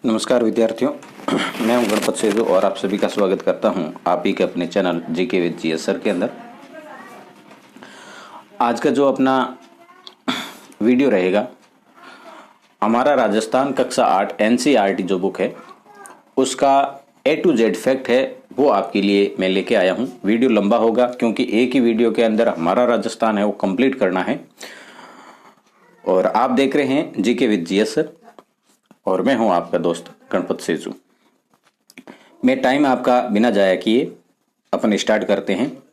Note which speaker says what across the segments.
Speaker 1: नमस्कार विद्यार्थियों, मैं हूं गणपत सेजू और आप सभी का स्वागत करता हूं आप ही के अपने channel GK with GS sir के अंदर। आज का जो अपना वीडियो रहेगा, हमारा राजस्थान कक्षा 8 एनसीईआरटी जो बुक है उसका A to Z फैक्ट है, वो आपके लिए मैं लेके आया हूं। वीडियो लंबा होगा क्योंकि एक ही वीडियो के अंदर हमारा राजस्थान है वो कंप्लीट करना है। और आप देख रहे हैं जीके विद जीएस सर और मैं हूं आपका दोस्त गणपत सेजू। मैं टाइम आपका बिना जाया किए अपन स्टार्ट करते हैं।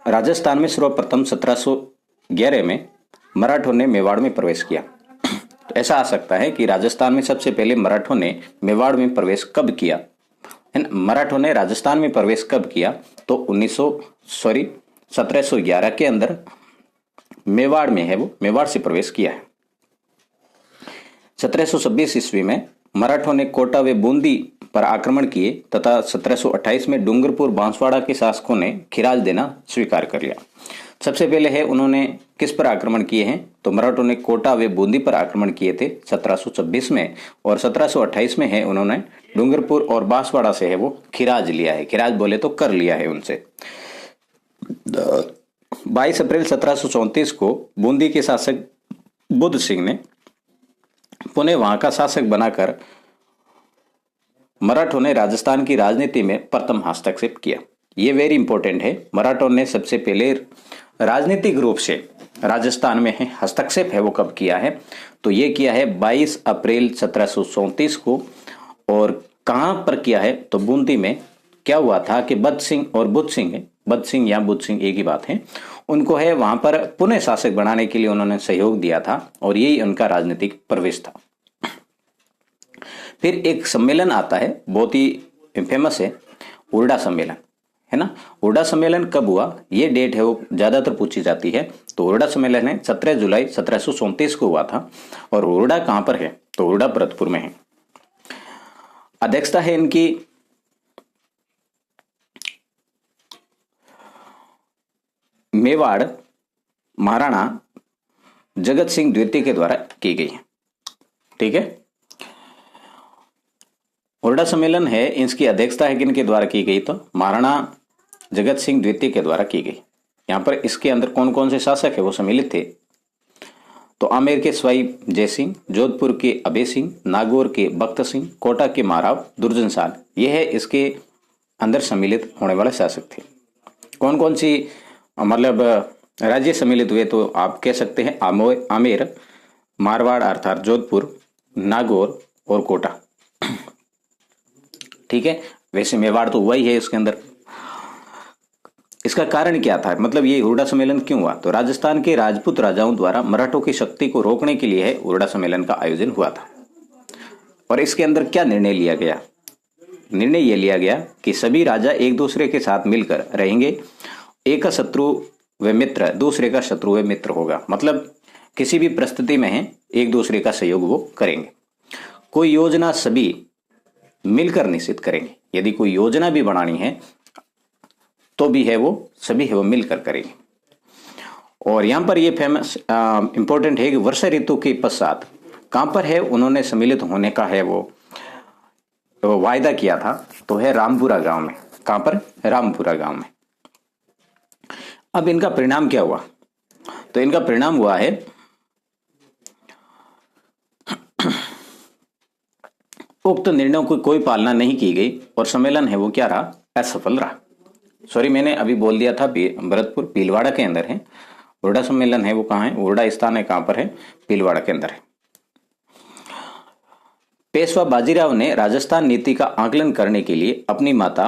Speaker 1: राजस्थान में सर्वप्रथम 1711 में मराठों ने मेवाड़ में प्रवेश किया। तो ऐसा आ सकता है कि राजस्थान में सबसे पहले मराठों ने मेवाड़ में प्रवेश कब किया, मराठों ने राजस्थान में प्रवेश कब किया? तो 1711 के अंदर मेवाड़ में है, वो मेवाड़ से प्रवेश किया है। 1726 ईस्वी में मराठों ने कोटा व बूंदी पर आक्रमण किए तथा 1728 में डूंगरपुर बांसवाड़ा के शासकों ने खिराज देना स्वीकार कर लिया। सबसे पहले है उन्होंने किस पर आक्रमण किए हैं? तो मराठों ने कोटा व बूंदी पर आक्रमण किए थे 1726 में, और 1728 में है उन्होंने डूंगरपुर और बांसवाड़ा से है वो खिराज लिया है। खिराज बोले तो कर लिया है उनसे। 22 अप्रैल 1734 को बूंदी के शासक बुद्ध सिंह ने पुनः वहां का शासक बनाकर मराठों ने राजस्थान की राजनीति में प्रथम हस्तक्षेप किया। यह वेरी इंपॉर्टेंट है। मराठों ने सबसे पहले राजनीतिक रूप से राजस्थान में हस्तक्षेप है वो कब किया है? तो यह किया है 22 अप्रैल 1734 को। और कहां पर किया है? तो बूंदी में। क्या हुआ था कि बद्द सिंह और बुद्ध सिंह या बुद्ध सिंह एक ही बात है, उनको है वहां पर पुनः शासक बनाने के लिए उन्होंने सहयोग दिया था और यही उनका राजनीतिक प्रवेश था। फिर एक सम्मेलन आता है, बहुत ही फेमस है, उर्डा सम्मेलन, है ना। उर्डा सम्मेलन कब हुआ? ये डेट है वो ज्यादातर पूछी जाती है। तो उर्डा सम्मेलन है 17 जुलाई 1737 को हुआ था। और उर्डा कहां पर है? तो उर्डा भरतपुर में है। अध्यक्षता है इनकी मेवाड़ महाराणा जगत सिंह द्वितीय के द्वारा की गई है। ठीक है, उर्डा सम्मेलन है, इसकी अध्यक्षता है किनके द्वारा की गई? तो महाराणा जगत सिंह द्वितीय के द्वारा की गई। यहां पर इसके अंदर कौन कौन से शासक है वो सम्मिलित थे? तो आमेर के स्वाई जय सिंह, जोधपुर के अभय सिंह, नागौर के बख्त सिंह, कोटा के महाराव दुर्जन साल, यह है इसके अंदर सम्मिलित होने वाले शासक थे। कौन कौन सी मतलब राज्य सम्मिलित हुए? तो आप कह सकते हैं आमेर, मारवाड़ अर्थात जोधपुर, नागौर और कोटा। ठीक है, वैसे मेवाड़ तो वही है इसके अंदर। इसका कारण क्या था? मतलब ये उर्डा सम्मेलन क्यों हुआ? तो राजस्थान के राजपूत राजाओं द्वारा मराठों की शक्ति को रोकने के लिए है उर्डा सम्मेलन का आयोजन हुआ था। और इसके अंदर क्या निर्णय लिया गया? निर्णय यह लिया गया कि सभी राजा एक दूसरे के साथ मिलकर रहेंगे। एक का शत्रु व मित्र, दूसरे का शत्रु व मित्र होगा। मतलब किसी भी परिस्थिति में है एक दूसरे का सहयोग वो करेंगे। कोई योजना सभी मिलकर निश्चित करेंगे। यदि कोई योजना भी बनानी है तो भी है वो सभी है वो मिलकर करेंगे। और यहां पर ये फेमस इंपॉर्टेंट है कि वर्षा ऋतु के पश्चात कहां पर है उन्होंने सम्मिलित होने का है वो वायदा किया था? तो है रामपुरा गांव में। कहां पर? रामपुरा गांव में। अब इनका परिणाम क्या हुआ? तो इनका परिणाम हुआ है उक्त निर्णयों की कोई पालना नहीं की गई और सम्मेलन है वो क्या रहा? असफल रहा। सॉरी, मैंने अभी बोल दिया था भरतपुर भीलवाड़ा के अंदर है। उर्डा सम्मेलन है वो कहां है? उर्डा स्थान है कहां पर है? भीलवाड़ा के अंदर है। पेशवा बाजीराव ने राजस्थान नीति का आकलन करने के लिए अपनी माता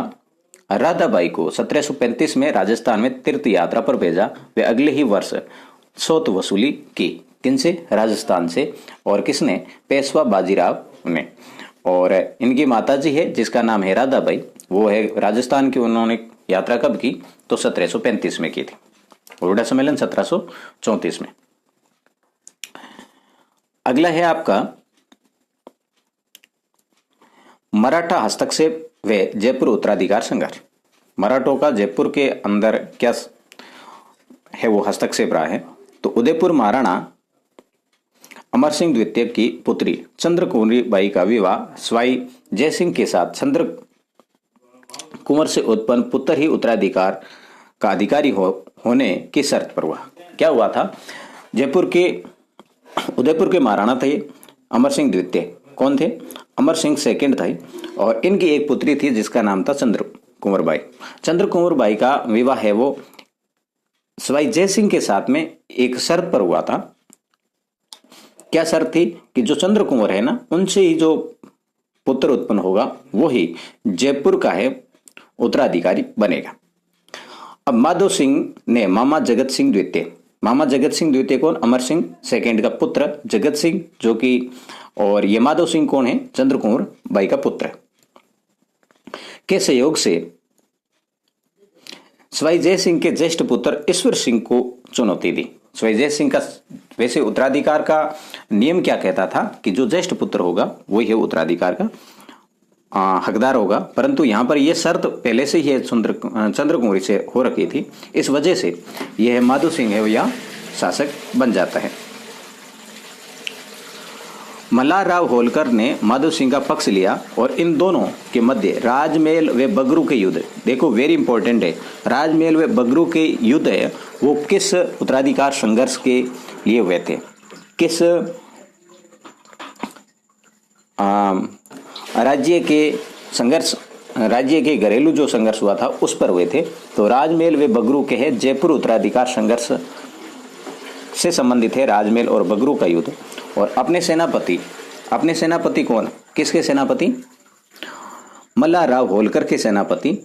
Speaker 1: राधाबाई को 1735 में राजस्थान में तीर्थ यात्रा पर भेजा। वे अगले ही वर्ष सौत वसूली की। किनसे? राजस्थान से। और किसने? पेशवा बाजीराव ने। और इनकी माताजी है जिसका नाम है राधाबाई, वो है राजस्थान की। उन्होंने यात्रा कब की? तो 1735 में की थी। उर्डा सम्मेलन 1734 में। अगला है आपका मराठा हस्तक्षेप व जयपुर उत्तराधिकार संघर्ष। मराठों का जयपुर के अंदर क्या है वो हस्तक्षेप रहा है? तो उदयपुर महाराणा अमर सिंह द्वितीय की पुत्री चंद्र कुंवरी बाई का विवाह स्वाई जयसिंह के साथ चंद्र कुंवर से उत्पन्न पुत्र ही उत्तराधिकार का अधिकारी होने की शर्त पर हुआ। क्या हुआ था, उदयपुर के महाराणा थे अमर सिंह द्वितीय। कौन थे? अमर सिंह सेकंड थे, और इनकी एक पुत्री थी जिसका नाम था चंद्र कुंवर बाई। चंद्र कुंवर बाई का विवाह है वो सवाई जय सिंह के साथ में एक शर्त पर हुआ था। क्या शर्त थी? कि जो चंद्र कुंवर है ना, उनसे ही जो पुत्र उत्पन्न होगा वो ही जयपुर का है उत्तराधिकारी बनेगा। अब माधो सिंह ने मामा जगत सिंह द्वितीय कौन? अमर सिंह सेकंड का पुत्र जगत सिंह, जो कि, और ये माधो सिंह कौन है? चंद्र कुंवर बाई का पुत्र, के सहयोग से सवाई जय सिंह के ज्येष्ठ पुत्र ईश्वर सिंह को चुनौती दी। सवाई जय सिंह का वैसे उत्तराधिकार का नियम क्या कहता था कि जो ज्येष्ठ पुत्र होगा वही है उत्तराधिकार का हकदार होगा, परंतु यहां पर यह शर्त पहले से ही चंद्र कुंवरी से हो रखी थी। इस वजह से यह माधो सिंह है वो यहाँ शासक बन जाता है। मल्हार राव होलकर ने माधो सिंह का पक्ष लिया और इन दोनों के मध्य राजमहल व बगरू के युद्ध, देखो वेरी इंपॉर्टेंट है, राजमहल व बगरू के युद्ध है वो किस उत्तराधिकार संघर्ष के लिए हुए थे? किस राज्य के घरेलू जो संघर्ष हुआ था उस पर हुए थे। तो राजमहल व बगरू के है जयपुर उत्तराधिकार संघर्ष से संबंधित है राजमहल और बगरू का युद्ध। और अपने सेनापति कौन? किसके सेनापति? मल्हार राव होलकर के सेनापति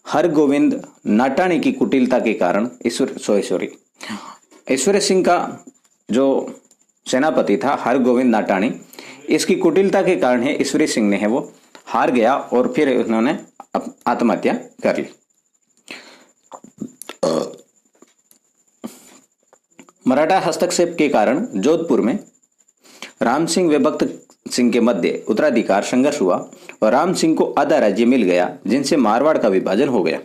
Speaker 1: हरगोविंद नाटाणी की कुटिलता के कारण ईश्वर सिंह का जो सेनापति था हरगोविंद नाटाणी, इसकी कुटिलता के कारण है ईश्वरी सिंह ने है वो हार गया और फिर उन्होंने आत्महत्या कर ली। मराठा हस्तक्षेप के कारण जोधपुर में राम सिंह व भक्त सिंह के मध्य उत्तराधिकार संघर्ष हुआ और राम सिंह को आधा राज्य मिल गया, जिनसे मारवाड़ का विभाजन हो गया।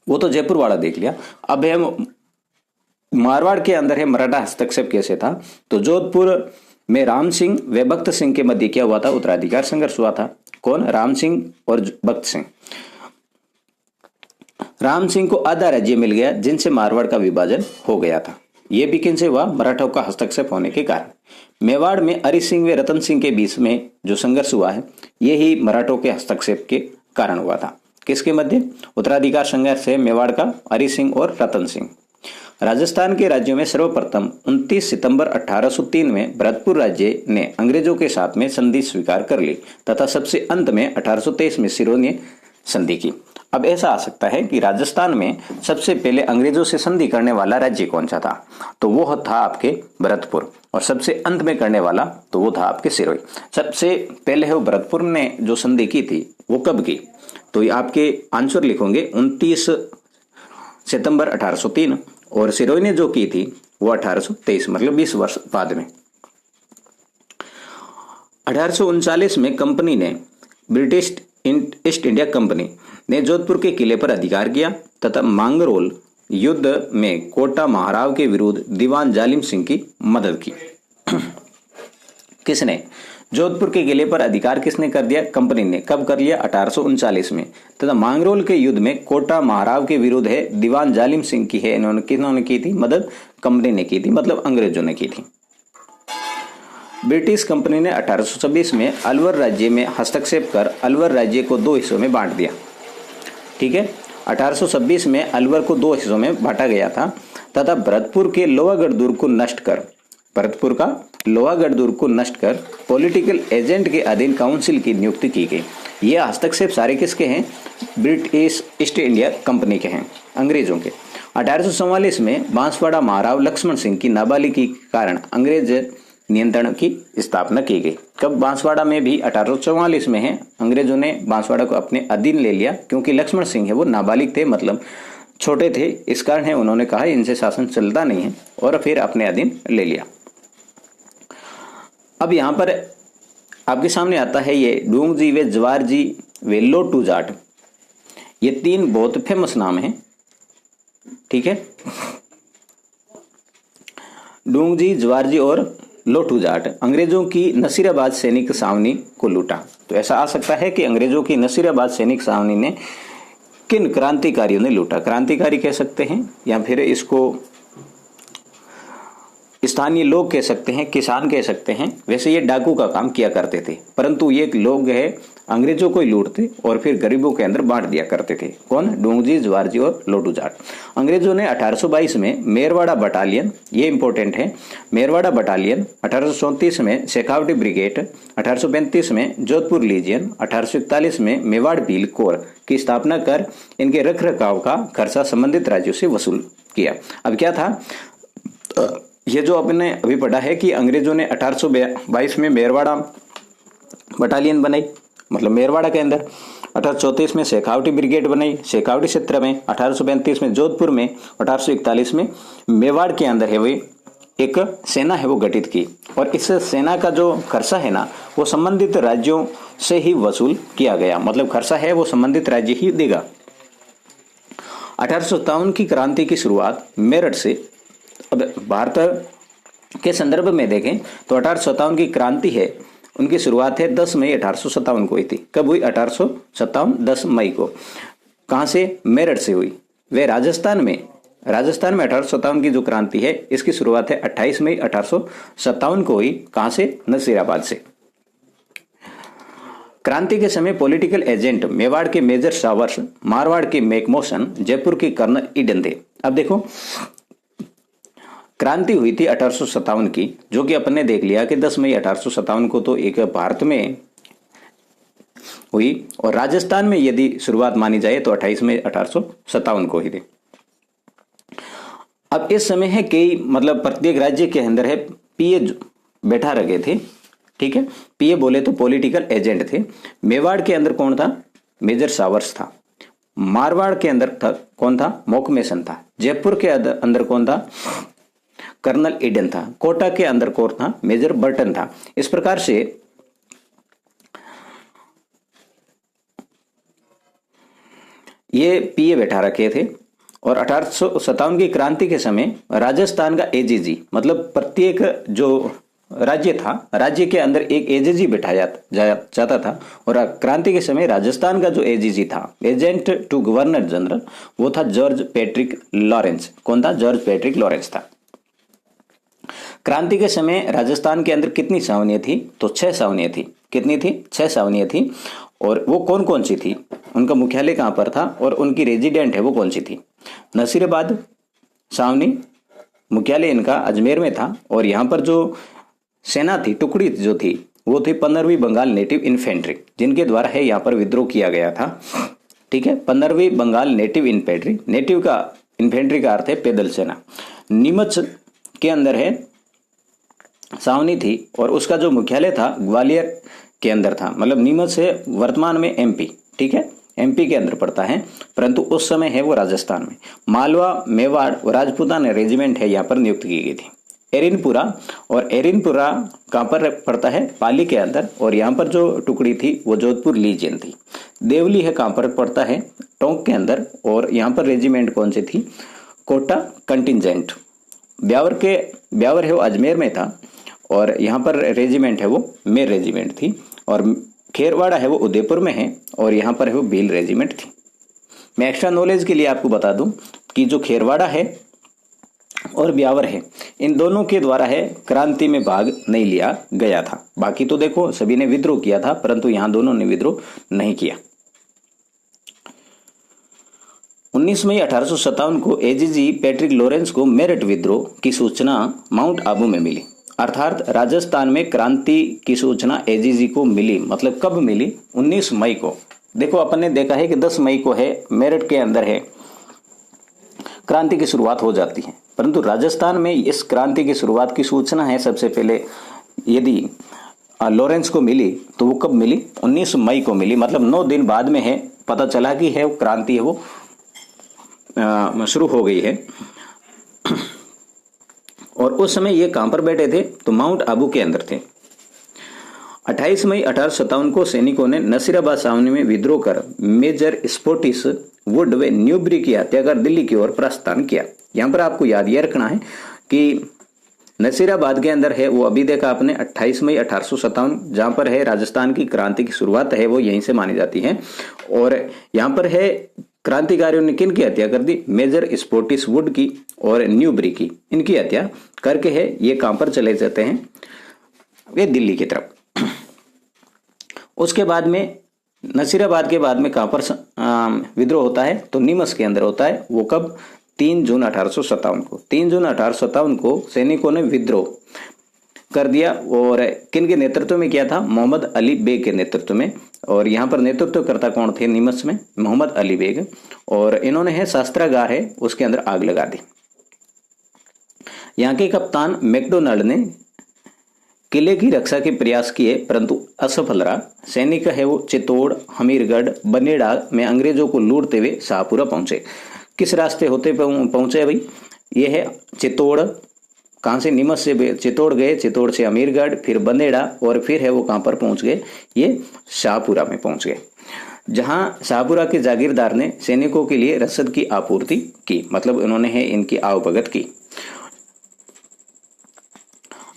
Speaker 1: वो तो जयपुर वाला देख लिया, अब है मारवाड़ के अंदर है मराठा हस्तक्षेप कैसे था। तो जोधपुर में राम सिंह व भक्त सिंह के मध्य क्या हुआ था? उत्तराधिकार संघर्ष हुआ था। कौन? राम सिंह और भक्त सिंह। राम सिंह को आधा राज्य मिल गया, जिनसे मारवाड़ का विभाजन हो गया था। यह भी किनसे हुआ? मराठों का हस्तक्षेप होने के कारण। मेवाड़ में हरि सिंह व रतन सिंह के बीच में जो संघर्ष हुआ है यही मराठों के हस्तक्षेप के कारण हुआ था। किसके मध्य? उत्तराधिकार संघर्ष है मेवाड़ का हरि सिंह और रतन सिंह। राजस्थान के राज्यों में सर्वप्रथम 29 सितंबर 1803 में भरतपुर राज्य ने अंग्रेजों के साथ में संधि स्वीकार कर ली तथा सबसे अंत में 1823 में सिरों ने संधि की। अब ऐसा आ सकता है कि राजस्थान में सबसे पहले अंग्रेजों से संधि करने वाला राज्य कौन सा था? तो वो था आपके भरतपुर, और सबसे अंत में करने वाला तो वो था आपके सिरोही। सबसे पहले वो भरतपुर ने जो संधि की थी वो कब की? तो ये आपके आंसर लिखोगे 29 सितंबर 1803, और सिरोही ने जो की थी वो 1823, मतलब 20 वर्ष बाद में। 1839 में कंपनी ने ब्रिटिश ईस्ट इंडिया कंपनी ने जोधपुर के किले पर अधिकार किया तथा मांगरोल युद्ध में कोटा महाराव के विरुद्ध दीवान जालिम सिंह की मदद की। किसने? जोधपुर के किले पर अधिकार किसने कर दिया? कंपनी ने। कब कर लिया? 1839 में। तथा मांगरोल के युद्ध में कोटा महाराव के विरुद्ध है दीवान जालिम सिंह की है किन्होंने की थी मदद? कंपनी ने की थी, मतलब अंग्रेजों ने की थी। ब्रिटिश कंपनी ने 1826 में अलवर राज्य में हस्तक्षेप कर अलवर राज्य को 2 हिस्सों में बांट दिया। ठीक है, 1826 में अलवर को 2 हिस्सों में बांटा गया था तथा भरतपुर के लोहागढ़ दुर्ग को नष्ट कर पॉलिटिकल एजेंट के अधीन काउंसिल की नियुक्ति की गई। यह हस्तक्षेप सारे किसके हैं? ब्रिटिश ईस्ट इंडिया कंपनी के हैं, अंग्रेजों के। 1844 में बांसवाड़ा महाराव लक्ष्मण सिंह की नाबालिगी के कारण अंग्रेज नियंत्रण की स्थापना की गई। कब? बांसवाड़ा में भी 1844 में है। अंग्रेजों ने बांसवाड़ा को अपने अधीन ले लिया क्योंकि लक्ष्मण सिंह है वो नाबालिग थे, मतलब छोटे थे, इस कारण है उन्होंने कहा इनसे शासन चलता नहीं है, और फिर अपने अधीन ले लिया। अब यहां पर आपके सामने आता है ये डूंगजी वे जवारजी वे लोटू जाट, ये 3 बहुत फेमस नाम हैं। ठीक है, डूंगजी, जवारजी और लोटू जाट अंग्रेजों की नसीराबाद सैनिक छावनी को लूटा। तो ऐसा आ सकता है कि अंग्रेजों की नसीराबाद सैनिक छावनी ने किन क्रांतिकारियों ने लूटा। क्रांतिकारी कह सकते हैं या फिर इसको स्थानीय लोग कह सकते हैं, किसान कह सकते हैं। वैसे ये डाकू का काम किया करते थे, परंतु ये लोग है अंग्रेजों को ही लूटते और फिर गरीबों के अंदर बांट दिया करते थे। कौन? डोंगजी, जवारजी और लोटू जाट। अंग्रेजों ने 1822 में मेरवाड़ा बटालियन, ये इंपॉर्टेंट है, मेरवाड़ा बटालियन, 1834 में शेखावटी ब्रिगेड, 1835 में जोधपुर लीजियन, 1841 में मेवाड़ भील कोर की स्थापना कर इनके रख रखाव का खर्चा संबंधित राज्यों से वसूल किया। अब क्या था, ये जो आपने अभी पढ़ा है कि अंग्रेजों ने 1822 में मेरवाड़ा बटालियन बनाई, मतलब मेरवाड़ा के अंदर, 1834 में शेखावटी ब्रिगेड बनाई शेखावटी क्षेत्र में, 1835 में जोधपुर में, 1841 में मेवाड़ के अंदर है वो एक सेना है वो गठित की। और इस सेना का जो खर्चा है ना वो संबंधित राज्यों से ही वसूल किया गया, मतलब खर्चा है वो संबंधित राज्य ही देगा। 1857 की क्रांति की शुरुआत मेरठ से, अब भारत के संदर्भ में देखें तो 1857 की क्रांति है उनकी शुरुआत है 10 मई 1857 को हुई थी। कब हुई? 1857 10 मई को। कहां से? मेरठ से हुई। वे राजस्थान में 1857 की जो क्रांति है इसकी शुरुआत है 28 मई 1857 को हुई। कहां से? नसीराबाद से। क्रांति के समय पॉलिटिकल एजेंट मेवाड़ के मेजर सावर्स, मारवाड़ के मैकमोहन, जयपुर के कर्नल ईडन थे। अब देखो, क्रांति हुई थी 1857 की, जो कि अपन ने देख लिया कि 10 मई 1857 को तो एक भारत में हुई, और राजस्थान में यदि शुरुआत मानी जाए तो 28 मई 1857 को ही थी। अब इस समय है कई, मतलब प्रत्येक राज्य के अंदर है पीए बैठा रखे थे, ठीक है। पीए बोले तो पॉलिटिकल एजेंट थे। मेवाड़ के अंदर कौन था? मेजर सावर्स था। मारवाड़ के अंदर था कौन था? मैकमोहन था। जयपुर के अंदर कौन था? कर्नल ईडन था। कोटा के अंदर कौन था? मेजर बर्टन था। इस प्रकार से ये पीए बैठा रखे थे। और 1857 की क्रांति के समय राजस्थान का एजीजी, मतलब प्रत्येक जो राज्य था, राज्य के अंदर एक एजीजी बैठाया जाता था। और क्रांति के समय राजस्थान का जो एजीजी था, एजेंट टू गवर्नर जनरल, वो था जॉर्ज पैट्रिक लॉरेंस। कौन था? जॉर्ज पैट्रिक लॉरेंस था। क्रांति के समय राजस्थान के अंदर कितनी छावनियां थी? तो 6 छावनियां थी। कितनी थी? 6 छावनियां थी। और वो कौन कौन सी थी, उनका मुख्यालय कहां पर था और उनकी रेजिडेंट है वो कौन सी थी? नसीराबाद छावनी, मुख्यालय इनका अजमेर में था। और यहां पर जो सेना थी, टुकड़ी जो थी, वो थी 15वीं बंगाल नेटिव इन्फेंट्री, जिनके द्वारा है यहाँ पर विद्रोह किया गया था, ठीक है। 15वीं बंगाल नेटिव इन्फेंट्री, नेटिव का इन्फेंट्री का अर्थ है पैदल सेना। नीमच के अंदर है छावनी थी और उसका जो मुख्यालय था ग्वालियर के अंदर था। मतलब नीमच से वर्तमान में एमपी, ठीक है, एमपी के अंदर पड़ता है, परंतु उस समय है वो राजस्थान में। मालवा, मेवाड़ और राजपूताना रेजिमेंट है यहाँ पर नियुक्त की गई थी। एरिनपुरा, और एरिनपुरा कहाँ पर पड़ता है? पाली के अंदर। और यहाँ पर जो टुकड़ी थी वो जोधपुर लीजियन थी। देवली है कहाँ पर पड़ता है? टोंक के अंदर। और यहाँ पर रेजिमेंट कौन सी थी? कोटा कंटिजेंट। ब्यावर है वो अजमेर में था। और यहाँ पर रेजिमेंट है वो मेर रेजिमेंट थी। और खेरवाड़ा है वो उदयपुर में है। और यहाँ पर है वो भील रेजिमेंट थी। मैं एक्स्ट्रा नॉलेज के लिए आपको बता दूं कि जो खेरवाड़ा है और ब्यावर है, इन दोनों के द्वारा है क्रांति में भाग नहीं लिया गया था। बाकी तो देखो सभी ने विद्रोह किया था, परंतु यहाँ दोनों ने विद्रोह नहीं किया। 19 मई 1857 को एजीजी पैट्रिक लॉरेंस को मेरठ विद्रोह की सूचना माउंट आबू में मिली। अर्थात राजस्थान में क्रांति की सूचना एजीजी को मिली। मतलब कब मिली? 19 मई को। देखो अपन ने देखा है कि 10 मई को है मेरठ के अंदर है क्रांति की शुरुआत हो जाती है, परंतु राजस्थान में इस क्रांति की शुरुआत की सूचना है सबसे पहले यदि लॉरेंस को मिली तो वो कब मिली? 19 मई को मिली। मतलब 9 दिन बाद में है पता चला कि है वो क्रांति है वो शुरू हो गई है। और उस समय ये कहां पर बैठे थे? तो माउंट आबू के अंदर थे। 28 मई 1857 को सैनिकों ने नसीराबाद छावनी में विद्रोह कर मेजर स्पोर्टिस वुड व न्यूबरी की हत्या कर दिल्ली की ओर प्रस्थान किया। यहां पर आपको याद यह रखना है कि नसीराबाद के अंदर है वो अभी देखा आपने 28 मई 1857, जहां पर है राजस्थान की क्रांति की शुरुआत है वो यहीं से मानी जाती है। और यहां पर है क्रांतिकारियों ने किन की हत्या कर दी, मेजर स्पोर्टिस वुड की और न्यूबरी की, इनकी हत्या करके है ये कहां पर चले जाते हैं, ये दिल्ली की तरफ। उसके बाद में नसीराबाद के बाद में कहां पर विद्रोह होता है, तो नीमच के अंदर होता है। वो कब, 3 जून 1857 को। 3 जून 1857 को सैनिकों ने विद्रोह कर दिया और किन के नेतृत्व में किया था, मोहम्मद अली बेग के नेतृत्व में। और यहाँ पर नेतृत्वकर्ता कौन थे नीमच में, मोहम्मद अली बेग। और इन्होंने है शस्त्रागार है उसके अंदर आग लगा दी। यहाँ के कप्तान मैकडोनाल्ड ने किले की रक्षा के प्रयास किए परंतु असफल रहा। सैनिक है वो चित्तौड़, हमीरगढ़, बनेड़ा में अंग्रेजों को लूटते हुए शाहपुरा पहुंचे। किस रास्ते होते पहुंचे भाई, ये है चित्तौड़, कहां से, नीमच से चित्तौड़ गए, चित्तौड़ से अमीरगढ़, फिर बनेड़ा और फिर है वो कहां पर पहुंच गए, ये शाहपुरा में पहुंच गए, जहां शाहपुरा के जागीरदार ने सैनिकों के लिए रसद की आपूर्ति की, मतलब उन्होंने है इनकी आवभगत की।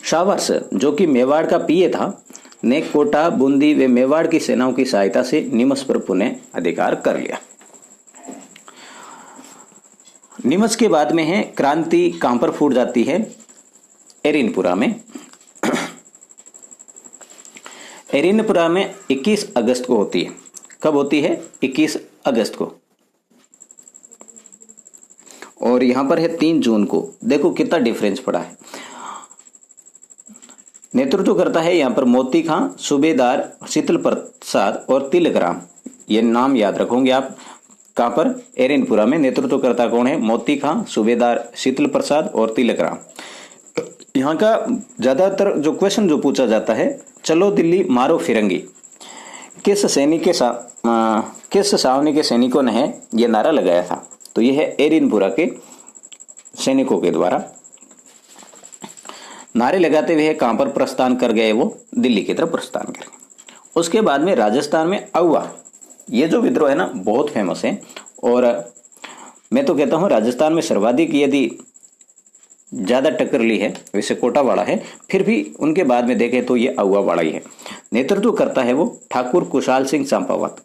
Speaker 1: शाहवर्ष जो कि मेवाड़ का पीए था, ने कोटा, बूंदी व मेवाड़ की सेनाओं की सहायता से नीमच पर पुनः अधिकार कर लिया। नीमच के बाद में है क्रांति कहां पर फूट जाती है, एरिनपुरा में। एरिनपुरा में 21 अगस्त को होती है। कब होती है, 21 अगस्त को। और यहां पर है 3 जून को। देखो कितना डिफरेंस पड़ा है। नेतृत्व करता है यहां पर मोती खां, सूबेदार शीतल प्रसाद और तिलक राम। ये नाम याद रखोगे आप। कहां पर, एरिनपुरा में। नेतृत्व करता कौन है, मोती खां, सूबेदार शीतल प्रसाद और तिलक राम। यहाँ का ज्यादातर जो क्वेश्चन जो पूछा जाता है, चलो दिल्ली मारो फिरंगी, किस सैनिक के किस छावनी के सैनिकों ने है ये नारा लगाया था, तो यह है एरिनपुरा के सैनिकों के द्वारा नारे लगाते हुए कहां पर प्रस्थान कर गए, वो दिल्ली की तरफ प्रस्थान कर गए। उसके बाद में राजस्थान में अहुआ, ये जो विद्रोह है ना बहुत फेमस है। और मैं तो कहता हूं राजस्थान में सर्वाधिक यदि ज्यादा टक्कर ली है वैसे कोटावाड़ा है, फिर भी उनके बाद में देखें तो ये अहुआ वाड़ा ही है। नेतृत्व करता है वो ठाकुर कुशाल सिंह चंपावत।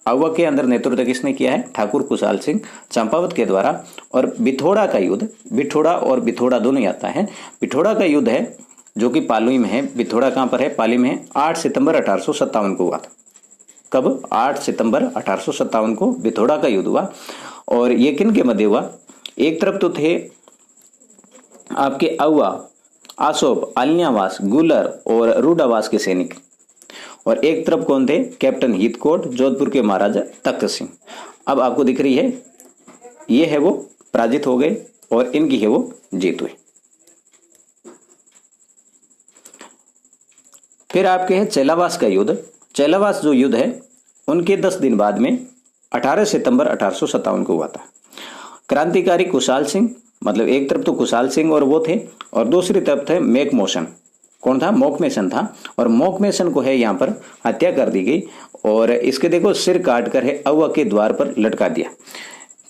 Speaker 1: अहुआ के अंदर नेतृत्व किसने किया है, ठाकुर कुशाल सिंह चंपावत के द्वारा। और बिथोड़ा का युद्ध, बिठोड़ा और बिथोड़ा दोनों ही आता है। बिठोड़ा का युद्ध है जो कि पाली में है, बिथोड़ा कहां पर है, पाली में है। 8 सितंबर 1857 को हुआ था। कब, 8 सितंबर 1857 को बिथोड़ा का युद्ध हुआ। और ये किन के मध्य हुआ, एक तरफ तो थे आपके अहुआ, आसोप, आलियावास, गुलर और रूडावास के सैनिक, और एक तरफ कौन थे, कैप्टन हीथकोट, जोधपुर के महाराजा तख्त सिंह। अब आपको दिख रही है, ये है वो पराजित हो गए और इनकी है वो जीत हुई। फिर आपके है चेलावास का युद्ध। चेलावास जो युद्ध है उनके 10 दिन बाद में 18 सितंबर 1857 को हुआ था। क्रांतिकारी कुशाल सिंह, मतलब एक तरफ तो कुशाल सिंह और वो थे, और दूसरी तरफ थे मैकमोशन। कौन था, मोकमेसन था। और मोकमेसन को है यहाँ पर हत्या कर दी गई और इसके देखो सिर काट कर है अहुआ के द्वार पर लटका दिया।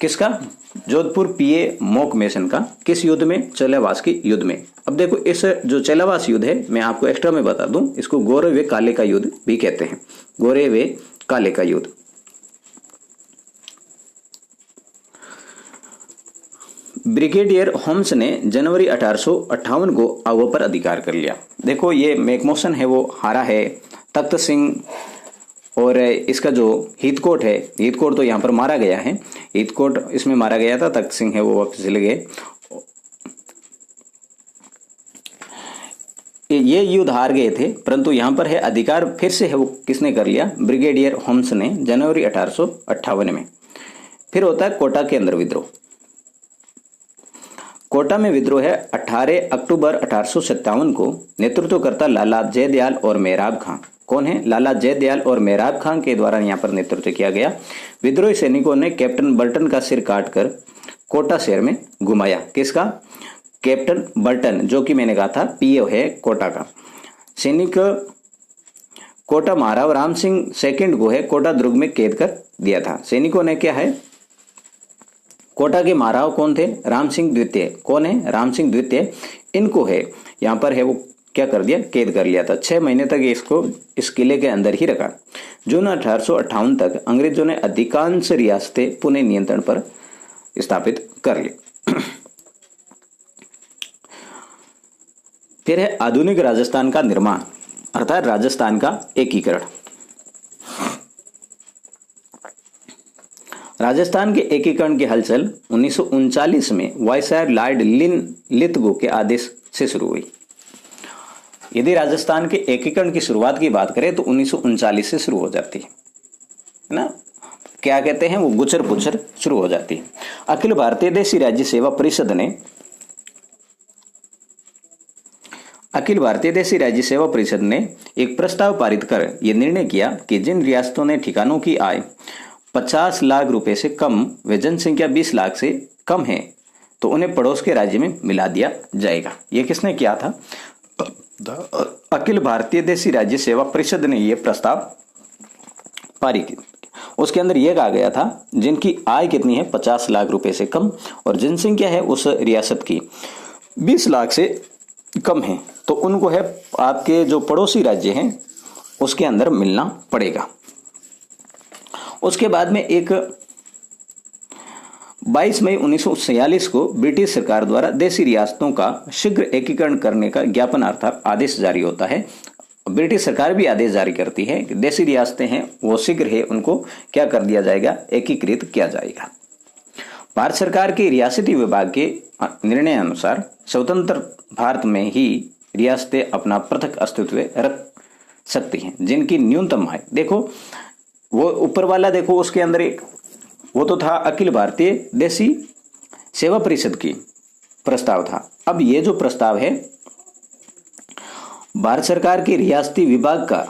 Speaker 1: किसका, जोधपुर पीए मोकमेसन का। किस युद्ध में, चेलावास के युद्ध में। अब देखो इस जो चेलावास युद्ध है मैं आपको एक्स्ट्रा में बता दूं, इसको गोरे व काले का युद्ध भी कहते हैं, गोरे व काले का युद्ध। ब्रिगेडियर होम्स ने जनवरी 1858 को अहुआ पर अधिकार कर लिया। देखो ये मैकमोसन है वो हारा है, तख्त सिंह और इसका जो हीथकोट है, हीथकोट तो यहाँ पर मारा गया है, हीथकोट इसमें मारा गया था, तख्त सिंह है वो वापस चले गए। ये युद्ध हार गए थे परंतु यहाँ पर है अधिकार फिर से है वो किसने कर लिया, ब्रिगेडियर होम्स ने जनवरी 1858 में। फिर होता है कोटा के अंदर विद्रोह। कोटा में विद्रोह है 18 अक्टूबर 1857 को। नेतृत्व करता लाला जयदयाल और मेहराब खां। कौन है, लाला जयदयाल और मेहराब खां के द्वारा यहाँ पर नेतृत्व किया गया। विद्रोही सैनिकों ने कैप्टन बर्टन का सिर काटकर कोटा शहर में घुमाया। किसका, कैप्टन बर्टन, जो कि मैंने कहा था पीओ है कोटा का। सैनिक कोटा महाराव राम सिंह सेकंड को है कोटा दुर्ग में कैद कर दिया था। सैनिकों ने क्या है कोटा के महाराव कौन थे? राम सिंह द्वितीय। कौन है? राम सिंह द्वितीय। इनको है यहाँ पर है वो क्या कर दिया? कैद कर लिया था। 6 महीने तक इसको इस किले के अंदर ही रखा। जून 1858 तक अंग्रेजों ने अधिकांश रियासतें पुनः नियंत्रण पर स्थापित कर ली। फिर है आधुनिक राजस्थान का निर्माण अर्थात राजस्थान का एकीकरण। राजस्थान के एकीकरण की हलचल 1939 में वायसराय लॉर्ड लिथगो के आदेश से शुरू हुई। यदि राजस्थान के एकीकरण की शुरुआत की बात करें तो 1939 से शुरू हो जाती है ना। क्या कहते हैं वो गुचर पुचर शुरू हो जाती है। अखिल भारतीय देशी राज्य सेवा परिषद ने एक प्रस्ताव पारित कर यह निर्णय किया कि जिन रियासतों ने ठिकानों की आय 50 लाख रुपए से कम व जनसंख्या 20 लाख से कम है तो उन्हें पड़ोस के राज्य में मिला दिया जाएगा। यह किसने किया था? अखिल भारतीय देशी राज्य सेवा परिषद ने यह प्रस्ताव पारित किया। उसके अंदर यह कहा गया था जिनकी आय कितनी है? 50 लाख रुपए से कम और जनसंख्या है उस रियासत की 20 लाख से कम है तो उनको है आपके जो पड़ोसी राज्य हैं उसके अंदर मिलना पड़ेगा। उसके बाद में एक 22 मई 1946 को ब्रिटिश सरकार द्वारा देशी रियासतों का शीघ्र एकीकरण करने का ज्ञापन अर्थात आदेश जारी होता है। ब्रिटिश सरकार भी आदेश जारी करती है कि देशी रियासतें हैं वो शीघ्र है उनको क्या कर दिया जाएगा? एकीकृत किया जाएगा। भारत सरकार के रियासती विभाग के निर्णय अनुसार स्वतंत्र भारत में ही रियासतें अपना पृथक अस्तित्व रख सकती हैं जिनकी न्यूनतम आय, देखो वो ऊपर वाला देखो उसके अंदर एक वो तो था अखिल भारतीय देशी सेवा परिषद की प्रस्ताव था। अब ये जो प्रस्ताव है भारत सरकार के रियासती विभाग का,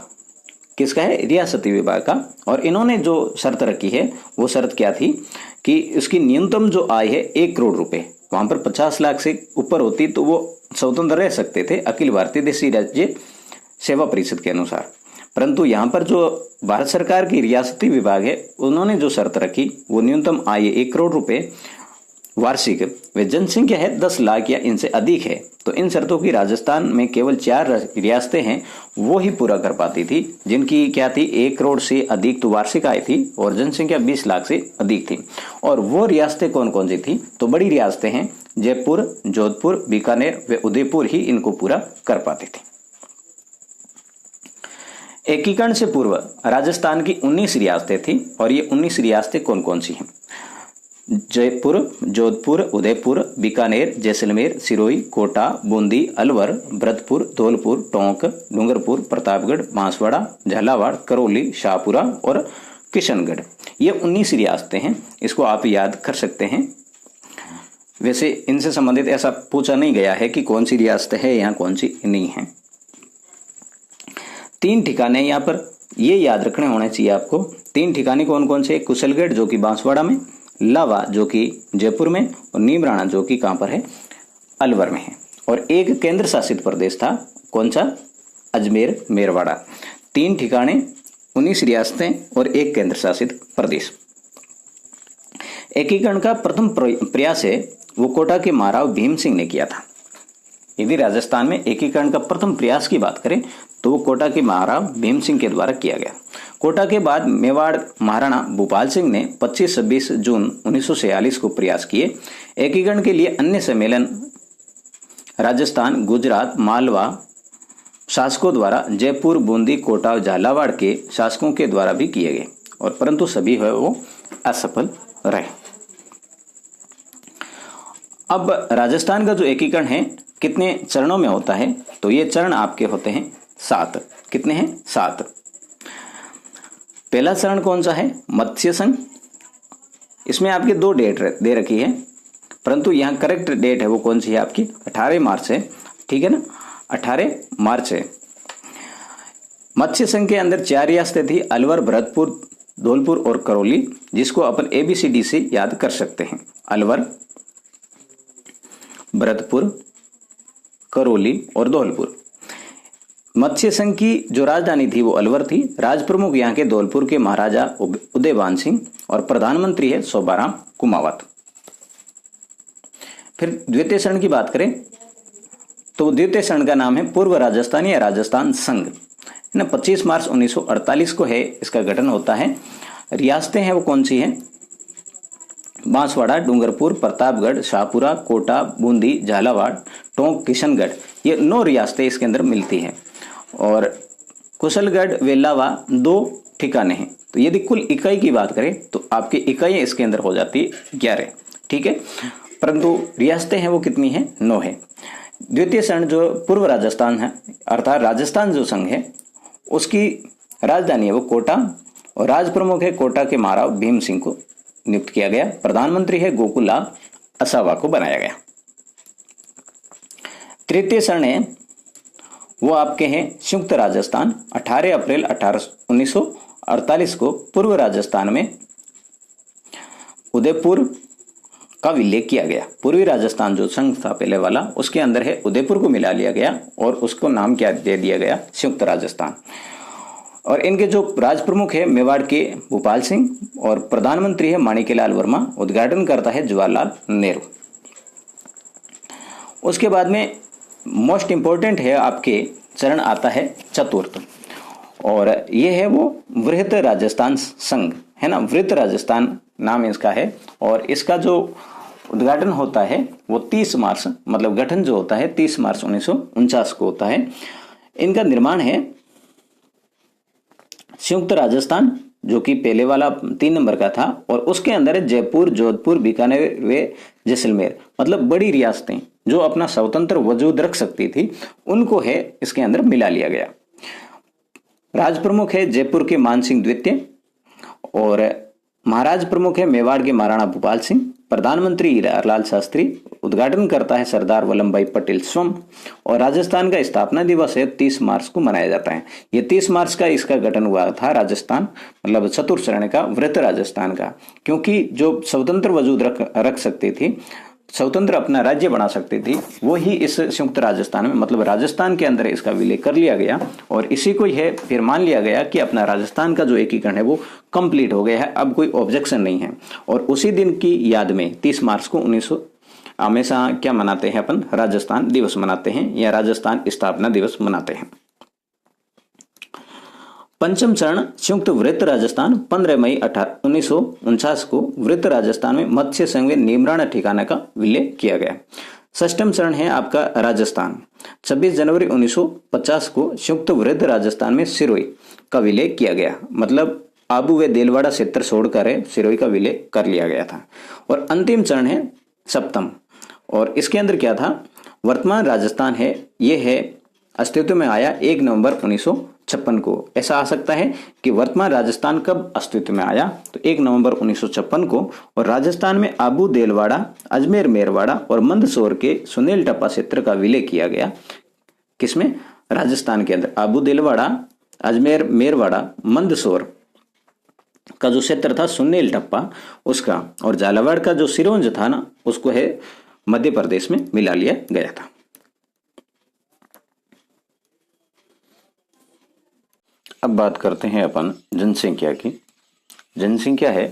Speaker 1: किसका है? रियासती विभाग का। और इन्होंने जो शर्त रखी है वो शर्त क्या थी कि इसकी न्यूनतम जो आय है 1 करोड़ रुपए, वहां पर 50 लाख से ऊपर होती तो वो स्वतंत्र रह सकते थे अखिल भारतीय देशी राज्य सेवा परिषद के अनुसार। परंतु यहाँ पर जो भारत सरकार की रियासती विभाग है उन्होंने जो शर्त रखी वो न्यूनतम आय 1 करोड़ रुपए वार्षिक व जनसंख्या है 10 लाख या इनसे अधिक है। तो इन शर्तों की राजस्थान में केवल 4 रियासतें हैं वो ही पूरा कर पाती थी जिनकी क्या थी? 1 करोड़ से अधिक तो वार्षिक आय थी और जनसंख्या 20 लाख से अधिक थी। और वो रियासतें कौन कौन सी थी? तो बड़ी रियासतें हैं जयपुर, जोधपुर, बीकानेर व उदयपुर ही इनको पूरा कर पाती थी। एकीकरण से पूर्व राजस्थान की 19 रियासतें थी और ये 19 रियासतें कौन कौन सी हैं? जयपुर, जोधपुर, उदयपुर, बीकानेर, जैसलमेर, सिरोही, कोटा, बूंदी, अलवर, भरतपुर, धौलपुर, टोंक, डूंगरपुर, प्रतापगढ़, बांसवाड़ा, झालावाड़, करौली, शाहपुरा और किशनगढ़। ये 19 रियासतें हैं, इसको आप याद कर सकते हैं। वैसे इनसे संबंधित ऐसा पूछा नहीं गया है कि कौन सी रियासत है या कौन सी नहीं है। 3 ठिकाने यहाँ पर ये याद रखने होने चाहिए आपको। 3 ठिकाने कौन कौन से? कुशलगढ़ जो कि बांसवाड़ा में, लावा जो कि जयपुर में और नीमराणा जो कि कहां पर है? अलवर में है। और एक केंद्र शासित प्रदेश था, कौन सा? अजमेर, मेरवाड़ा। 3 ठिकाने, 19 रियासतें और एक केंद्र शासित प्रदेश। एकीकरण का प्रथम प्रयास है वो कोटा के महाराव भीम सिंह ने किया था। यदि राजस्थान में एकीकरण का प्रथम प्रयास की बात करें तो वो कोटा के महाराव भीम सिंह के द्वारा किया गया। कोटा के बाद मेवाड़ महाराणा भूपाल सिंह ने 25-26 जून 1946 को प्रयास किए। एकीकरण के लिए अन्य सम्मेलन राजस्थान, गुजरात, मालवा शासकों द्वारा, जयपुर, बूंदी, कोटा और झालावाड़ के शासकों के द्वारा भी किए गए और परंतु सभी है वो असफल रहे। अब राजस्थान का जो एकीकरण है कितने चरणों में होता है? तो ये चरण आपके होते हैं 7। कितने हैं? 7। पहला चरण कौन सा है? मत्स्य संघ। इसमें आपकी 2 डेट दे रखी है परंतु यहाँ करेक्ट डेट है वो कौन सी है आपकी? 18 मार्च है, ठीक है ना? 18 मार्च है। मत्स्य संघ के अंदर 4 रियासतें थी, अलवर, भरतपुर, धौलपुर और करौली, जिसको अपन ABCD से याद कर सकते हैं। अलवर, भरतपुर, करौली और धौलपुर। मत्स्य संघ की जो राजधानी थी वो अलवर थी। राज प्रमुख यहाँ के धौलपुर के महाराजा उदयभान सिंह और प्रधानमंत्री है शोभाराम कुमावत। फिर द्वितीय शरण की बात करें तो द्वितीय शरण का नाम है पूर्व राजस्थान या राजस्थान संघ, है ना। 25 मार्च 1948 को है इसका गठन होता है। रियासतें हैं वो कौन सी हैं? बांसवाड़ा, डूंगरपुर, प्रतापगढ़, शाहपुरा, कोटा, बूंदी, झालावाड़, टोंक, किशनगढ़, ये 9 रियासतें इसके अंदर मिलती हैं। और कुशलगढ़, वेल्लावा 2 ठिकाने हैं। तो यदि कुल इकाई की बात करें तो आपकी इकाइयां इसके अंदर हो जाती है 11, ठीक है। परंतु रियासतें हैं वो कितनी है? 9 है। द्वितीय शरण जो पूर्व राजस्थान है अर्थात राजस्थान जो संघ है उसकी राजधानी है वो कोटा, और राज प्रमुख है कोटा के महाराव भीम सिंह को नियुक्त किया गया। प्रधानमंत्री है गोकुललाल असावा को बनाया गया। तृतीय शरण है वो आपके हैं संयुक्त राजस्थान। 18 अप्रैल 1948 को पूर्व राजस्थान में उदयपुर का विलय किया गया। पूर्वी राजस्थान जो संघ था पहले वाला उसके अंदर है उदयपुर को मिला लिया गया और उसको नाम क्या दे दिया गया? संयुक्त राजस्थान। और इनके जो राज प्रमुख है मेवाड़ के भूपाल सिंह और प्रधानमंत्री है माणिक्यलाल वर्मा। उद्घाटन करता है जवाहरलाल नेहरू। उसके बाद में मोस्ट इंपोर्टेंट है आपके चरण आता है चतुर्थ, और ये है वो वृहत राजस्थान संघ, है ना। वृहत राजस्थान नाम इसका है और इसका जो उद्घाटन होता है वो 30 मार्च, मतलब गठन जो होता है 30 मार्च 1949 को होता है। इनका निर्माण है संयुक्त राजस्थान जो कि पहले वाला 3 नंबर का था, और उसके अंदर है जयपुर, जोधपुर, बीकानेर व जैसलमेर, मतलब बड़ी रियासतें जो अपना स्वतंत्र वजूद रख सकती थी उनको है इसके अंदर मिला लिया गया। राज प्रमुख है जयपुर के मान सिंह द्वितीय, और महाराज प्रमुख है मेवाड़ के महाराणा भूपाल सिंह। प्रधानमंत्री हीरालाल शास्त्री। उद्घाटन करता है सरदार वल्लभ भाई पटेल स्वयं, और राजस्थान का स्थापना दिवस है 30 मार्च को मनाया जाता है। ये 30 मार्च का इसका गठन हुआ था राजस्थान, मतलब चतुर्थ श्रेणी का वृहत राजस्थान का, क्योंकि जो स्वतंत्र वजूद रख सकती थी, स्वतंत्र अपना राज्य बना सकती थी, वो ही इस संयुक्त राजस्थान में, मतलब राजस्थान के अंदर इसका विलय कर लिया गया, और इसी को है फिर मान लिया गया कि अपना राजस्थान का जो एकीकरण है वो कंप्लीट हो गया है, अब कोई ऑब्जेक्शन नहीं है। और उसी दिन की याद में 30 मार्च को 1900 हमेशा क्या मनाते हैं अपन? राजस्थान दिवस मनाते हैं या राजस्थान स्थापना दिवस मनाते हैं। पंचम चरण संयुक्त वृत्त राजस्थान 15 मई 1949 को वृत्त राजस्थान में मत्स्य संघ में नीमराणा ठिकाना का विलय किया गया। षष्ठम चरण है आपका राजस्थान 26 जनवरी 1950 को संयुक्त वृत्त राजस्थान में सिरोही का विलय किया गया, मतलब आबू व देलवाड़ा क्षेत्र छोड़कर सिरोही का विलय कर लिया गया था। और अंतिम चरण है सप्तम, और इसके अंदर क्या था? वर्तमान राजस्थान है ये है अस्तित्व में आया 1 नवंबर 1956 को। ऐसा आ सकता है कि वर्तमान राजस्थान कब अस्तित्व में आया? तो 1 नवंबर 1956 को। और राजस्थान में आबू देलवाड़ा, अजमेर मेरवाड़ा और मंदसौर के सुनील टप्पा क्षेत्र का विलय किया गया। किसमें? राजस्थान के अंदर आबू देलवाड़ा, अजमेर मेरवाड़ा, मंदसौर का जो क्षेत्र था सुनील टप्पा उसका, और झालावाड़ का जो सिरोंज था ना उसको है मध्य प्रदेश में मिला लिया गया था। अब बात करते हैं अपन जनसंख्या की। जनसंख्या है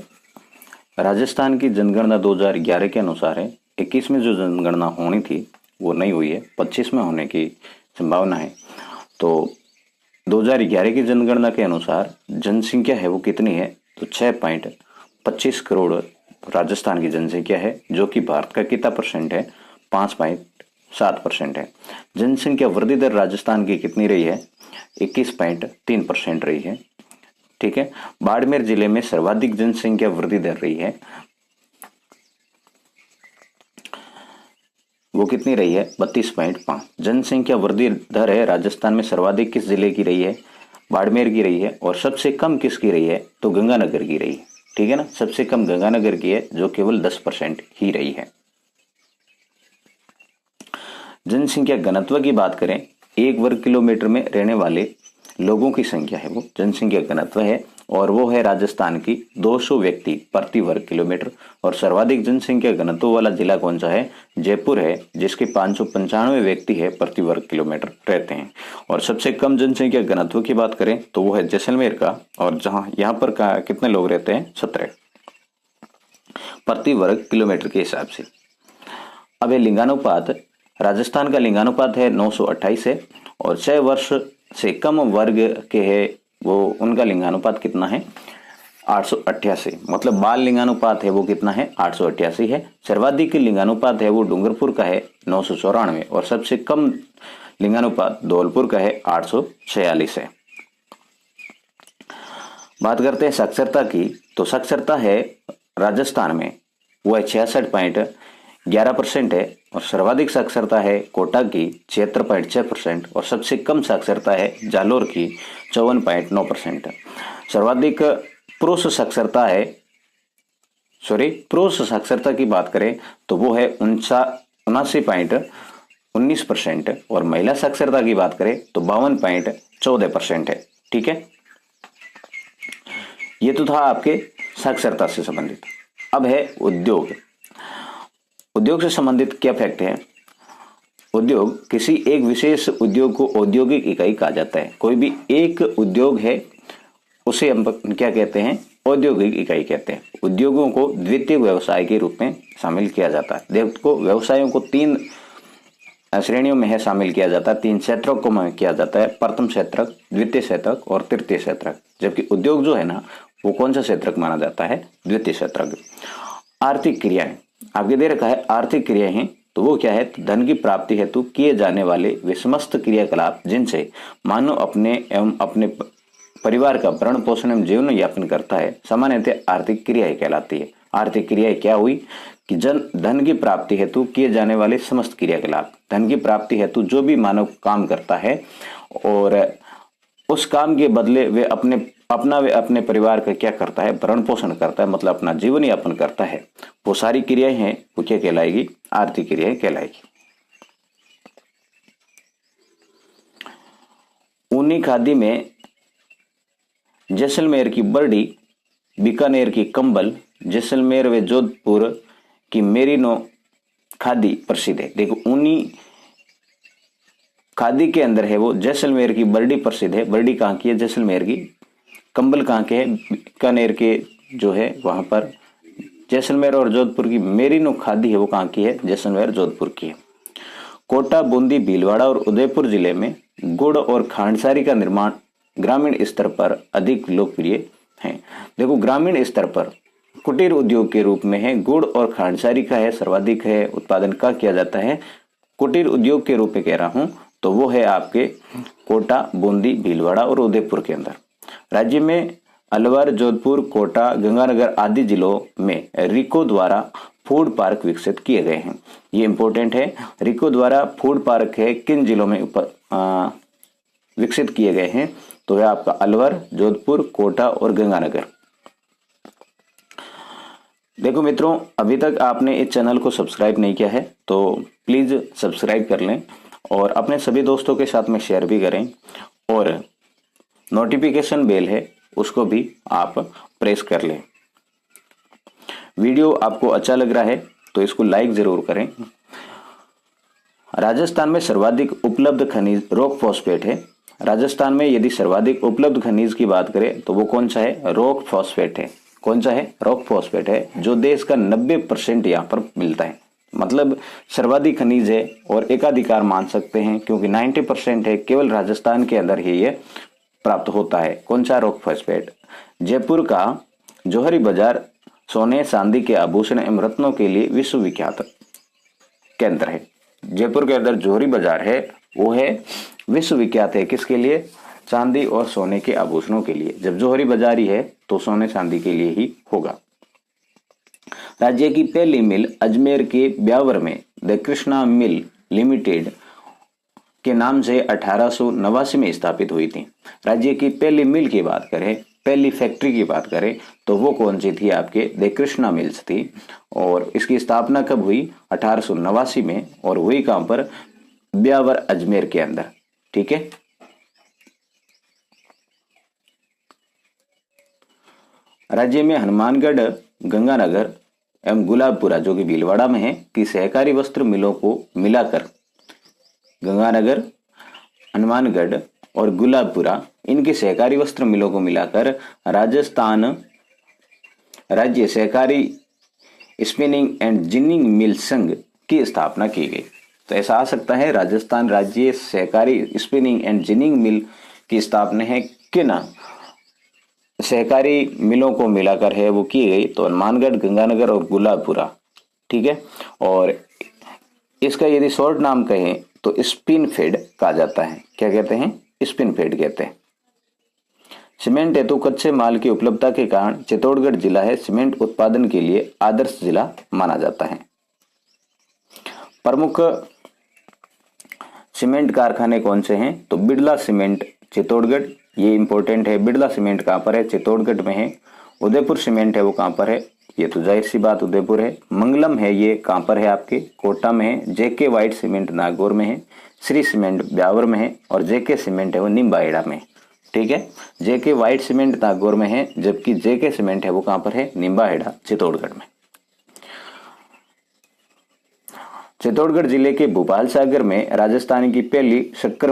Speaker 1: राजस्थान की जनगणना 2011 के अनुसार है। 21 में जो जनगणना होनी थी वो नहीं हुई है, 25 में होने की संभावना है। तो 2011 की जनगणना के अनुसार जनसंख्या है वो कितनी है? तो 6.25 करोड़ राजस्थान की जनसंख्या है, जो कि भारत का कितना परसेंट है? 5.7% है। जनसंख्या वृद्धि दर राजस्थान की कितनी रही है? 21.3% रही है, ठीक है। बाड़मेर जिले में सर्वाधिक जनसंख्या वृद्धि दर रही है, वो कितनी रही है? 32.5। जनसंख्या वृद्धि दर है राजस्थान में सर्वाधिक किस जिले की रही है? बाड़मेर की रही है। और सबसे कम किसकी रही है? तो गंगानगर की रही है, ठीक है ना। सबसे कम गंगानगर की है जो केवल 10% ही रही है। जनसंख्या घनत्व की बात करें, 1 वर्ग किलोमीटर में रहने वाले लोगों की संख्या है वो जनसंख्या घनत्व है, और वो है राजस्थान की 200 व्यक्ति प्रति वर्ग किलोमीटर। और सर्वाधिक जनसंख्या घनत्व वाला जिला कौन सा है? जयपुर है, जिसके 595 व्यक्ति है प्रति वर्ग किलोमीटर रहते हैं। और सबसे कम जनसंख्या घनत्व की बात करें तो वो है जैसलमेर का, और जहां यहाँ पर कितने लोग रहते हैं? 17 प्रति वर्ग किलोमीटर के हिसाब से। अब ये लिंगानुपात, राजस्थान का लिंगानुपात है 928 है, और 6 वर्ष से कम वर्ग के है वो उनका लिंगानुपात कितना है 888, मतलब बाल लिंगानुपात है वो कितना है 888 है। सर्वाधिक लिंगानुपात है वो डूंगरपुर का है 994, और सबसे कम लिंगानुपात धौलपुर का है 846 है। बात करते हैं साक्षरता की, तो साक्षरता है राजस्थान में वो है 66.11% है, और सर्वाधिक साक्षरता है कोटा की 76.6%, और सबसे कम साक्षरता है जालोर की 54.9%। सर्वाधिक पुरुष साक्षरता है, पुरुष साक्षरता की बात करें तो वो है 79.19%, और महिला साक्षरता की बात करें तो 52.14% है। ठीक है, ये तो था आपके साक्षरता से संबंधित। अब है उद्योग। उद्योग से संबंधित क्या फैक्ट है? उद्योग किसी एक विशेष उद्योग को औद्योगिक इकाई कहा जाता है। कोई भी एक उद्योग है उसे हम क्या कहते हैं? औद्योगिक इकाई कहते हैं। उद्योगों को द्वितीय व्यवसाय के रूप में शामिल किया जाता है। देखो, व्यवसायों को 3 श्रेणियों में है शामिल किया जाता है, 3 क्षेत्रों को में किया जाता है, प्रथम क्षेत्रक, द्वितीय क्षेत्रक और तृतीय क्षेत्रक। जबकि उद्योग जो है ना वो कौन सा क्षेत्रक माना जाता है? द्वितीय क्षेत्रक। आर्थिक क्रियाएं आपके दे रखा है, आर्थिक क्रियाएं हैं तो वो क्या है? धन की प्राप्ति हेतु किए जाने वाले वे समस्त क्रियाकलाप जिनसे मानव अपने एवं अपने परिवार का भरण पोषण एवं जीवन यापन करता है, सामान्यतः आर्थिक क्रियाएं कहलाती है। आर्थिक क्रियाएं क्या हुई कि धन की प्राप्ति हेतु किए जाने वाले समस्त क्रियाकलाप, धन की प्राप्ति हेतु जो भी मानव काम करता है और उस काम के बदले वे अपने परिवार का क्या करता है? भरण पोषण करता है, मतलब अपना जीवन यापन करता है। वो सारी क्रियाएं हैं वो क्या कहलाएगी? आर्थिक क्रियाएं कहलाएगी। ऊनी खादी में जैसलमेर की बर्डी, बीकानेर की कंबल, जैसलमेर व जोधपुर की मेरिनो खादी प्रसिद्ध है। देखो, ऊनी खादी के अंदर है वो जैसलमेर की बर्डी प्रसिद्ध है। बर्डी कहाँ की है? जैसलमेर की। कंबल कहाँ के है? बीकानेर के जो है वहां पर। जैसलमेर और जोधपुर की मेरिनो खादी है वो कहाँ की है? जैसलमेर जोधपुर की है। कोटा, बूंदी, भीलवाड़ा और उदयपुर जिले में गुड़ और खांडसारी का निर्माण ग्रामीण स्तर पर अधिक लोकप्रिय है। देखो, ग्रामीण स्तर पर कुटीर उद्योग के रूप में है गुड़ और खांडसारी का है सर्वाधिक है उत्पादन का किया जाता है। कुटीर उद्योग के रूप में कह रहा हूं तो वो है आपके कोटा, बूंदी, भीलवाड़ा और उदयपुर के अंदर। राज्य में अलवर, जोधपुर, कोटा, गंगानगर आदि जिलों में रिको द्वारा फूड पार्क विकसित किए गए हैं। ये इंपॉर्टेंट है, रिको द्वारा फूड पार्क है किन जिलों में विकसित किए गए हैं? तो है आपका अलवर, जोधपुर, कोटा और गंगानगर। देखो मित्रों, अभी तक आपने इस चैनल को सब्सक्राइब नहीं किया है तो प्लीज सब्सक्राइब कर लें और अपने सभी दोस्तों के साथ में शेयर भी करें, और नोटिफिकेशन बेल है उसको भी आप प्रेस कर लें। वीडियो आपको अच्छा लग रहा है तो इसको लाइक जरूर करें। राजस्थान में सर्वाधिक उपलब्ध खनिज रॉक फॉस्फेट है। राजस्थान में यदि सर्वाधिक उपलब्ध खनिज की बात करें तो वो कौन सा है? रॉक फॉस्फेट है। कौन सा है? रॉक फॉस्फेट है, जो देश का 90% यहाँ पर मिलता है। मतलब सर्वाधिक खनिज है और एकाधिकार मान सकते हैं क्योंकि 90% है, केवल राजस्थान के अंदर ही ये प्राप्त होता है। कौन सा? Rock phosphate. जयपुर का जौहरी बाजार सोने, चांदी के आभूषण एवं रत्नों के लिए विश्वविख्यात केंद्र है। जयपुर के अंदर जौहरी बाजार है वो है विश्वविख्यात है किसके लिए? चांदी और सोने के आभूषणों के लिए। जब जौहरी बाजार ही है तो सोने चांदी के लिए ही होगा। राज्य की पहली मिल अजमेर के ब्यावर में द कृष्णा मिल लिमिटेड के नाम से 1889 में स्थापित हुई थी। राज्य की पहली मिल की बात करें, पहली फैक्ट्री की बात करें तो वो कौन सी थी? आपके द कृष्णा मिल्स थी। और इसकी स्थापना कब हुई? 1889 में, और हुई कहां पर? ब्यावर, अजमेर के अंदर। ठीक है। राज्य में हनुमानगढ़, गंगानगर एवं गुलाबपुरा जो कि भीलवाड़ा में है की सहकारी वस्त्र मिलों को मिलाकर गंगानगर, हनुमानगढ़ और गुलाबपुरा इनके सहकारी वस्त्र मिलों को मिलाकर राजस्थान राज्य सहकारी स्पिनिंग एंड जिनिंग मिल संघ की स्थापना की गई। तो ऐसा आ सकता है राजस्थान राज्य सहकारी स्पिनिंग एंड जिनिंग मिल की स्थापना है कि ना सहकारी मिलों को मिलाकर है वो की गई, तो हनुमानगढ़, गंगानगर और गुलाबपुरा। ठीक है, और इसका यदि शॉर्ट नाम कहें तो स्पिन फेड कहा जाता है। क्या कहते हैं? स्पिन फेड कहते हैं। सीमेंट हेतु कच्चे माल की उपलब्धता के कारण चित्तौड़गढ़ जिला है सीमेंट उत्पादन के लिए आदर्श जिला माना जाता है। प्रमुख सीमेंट कारखाने कौन से हैं? तो बिड़ला सीमेंट चित्तौड़गढ़, ये इंपॉर्टेंट है। बिड़ला सीमेंट कहां पर है? चित्तौड़गढ़ में है। उदयपुर सीमेंट है वो कहां पर है? ये तो जाहिर सी बात उदयपुर है। मंगलम है, ये कहां पर है? आपके कोटा में है। जेके वाइट सीमेंट नागौर में है। श्री सीमेंट ब्यावर में है और जेके सीमेंट है वो निम्बाहेड़ा में। ठीक है, जेके वाइट सीमेंट नागौर में है, जबकि जेके सीमेंट है वो कहां पर है? निम्बाहेड़ा चित्तौड़गढ़ में। चित्तौड़गढ़ जिले के भोपाल सागर में राजस्थान की पहली शक्कर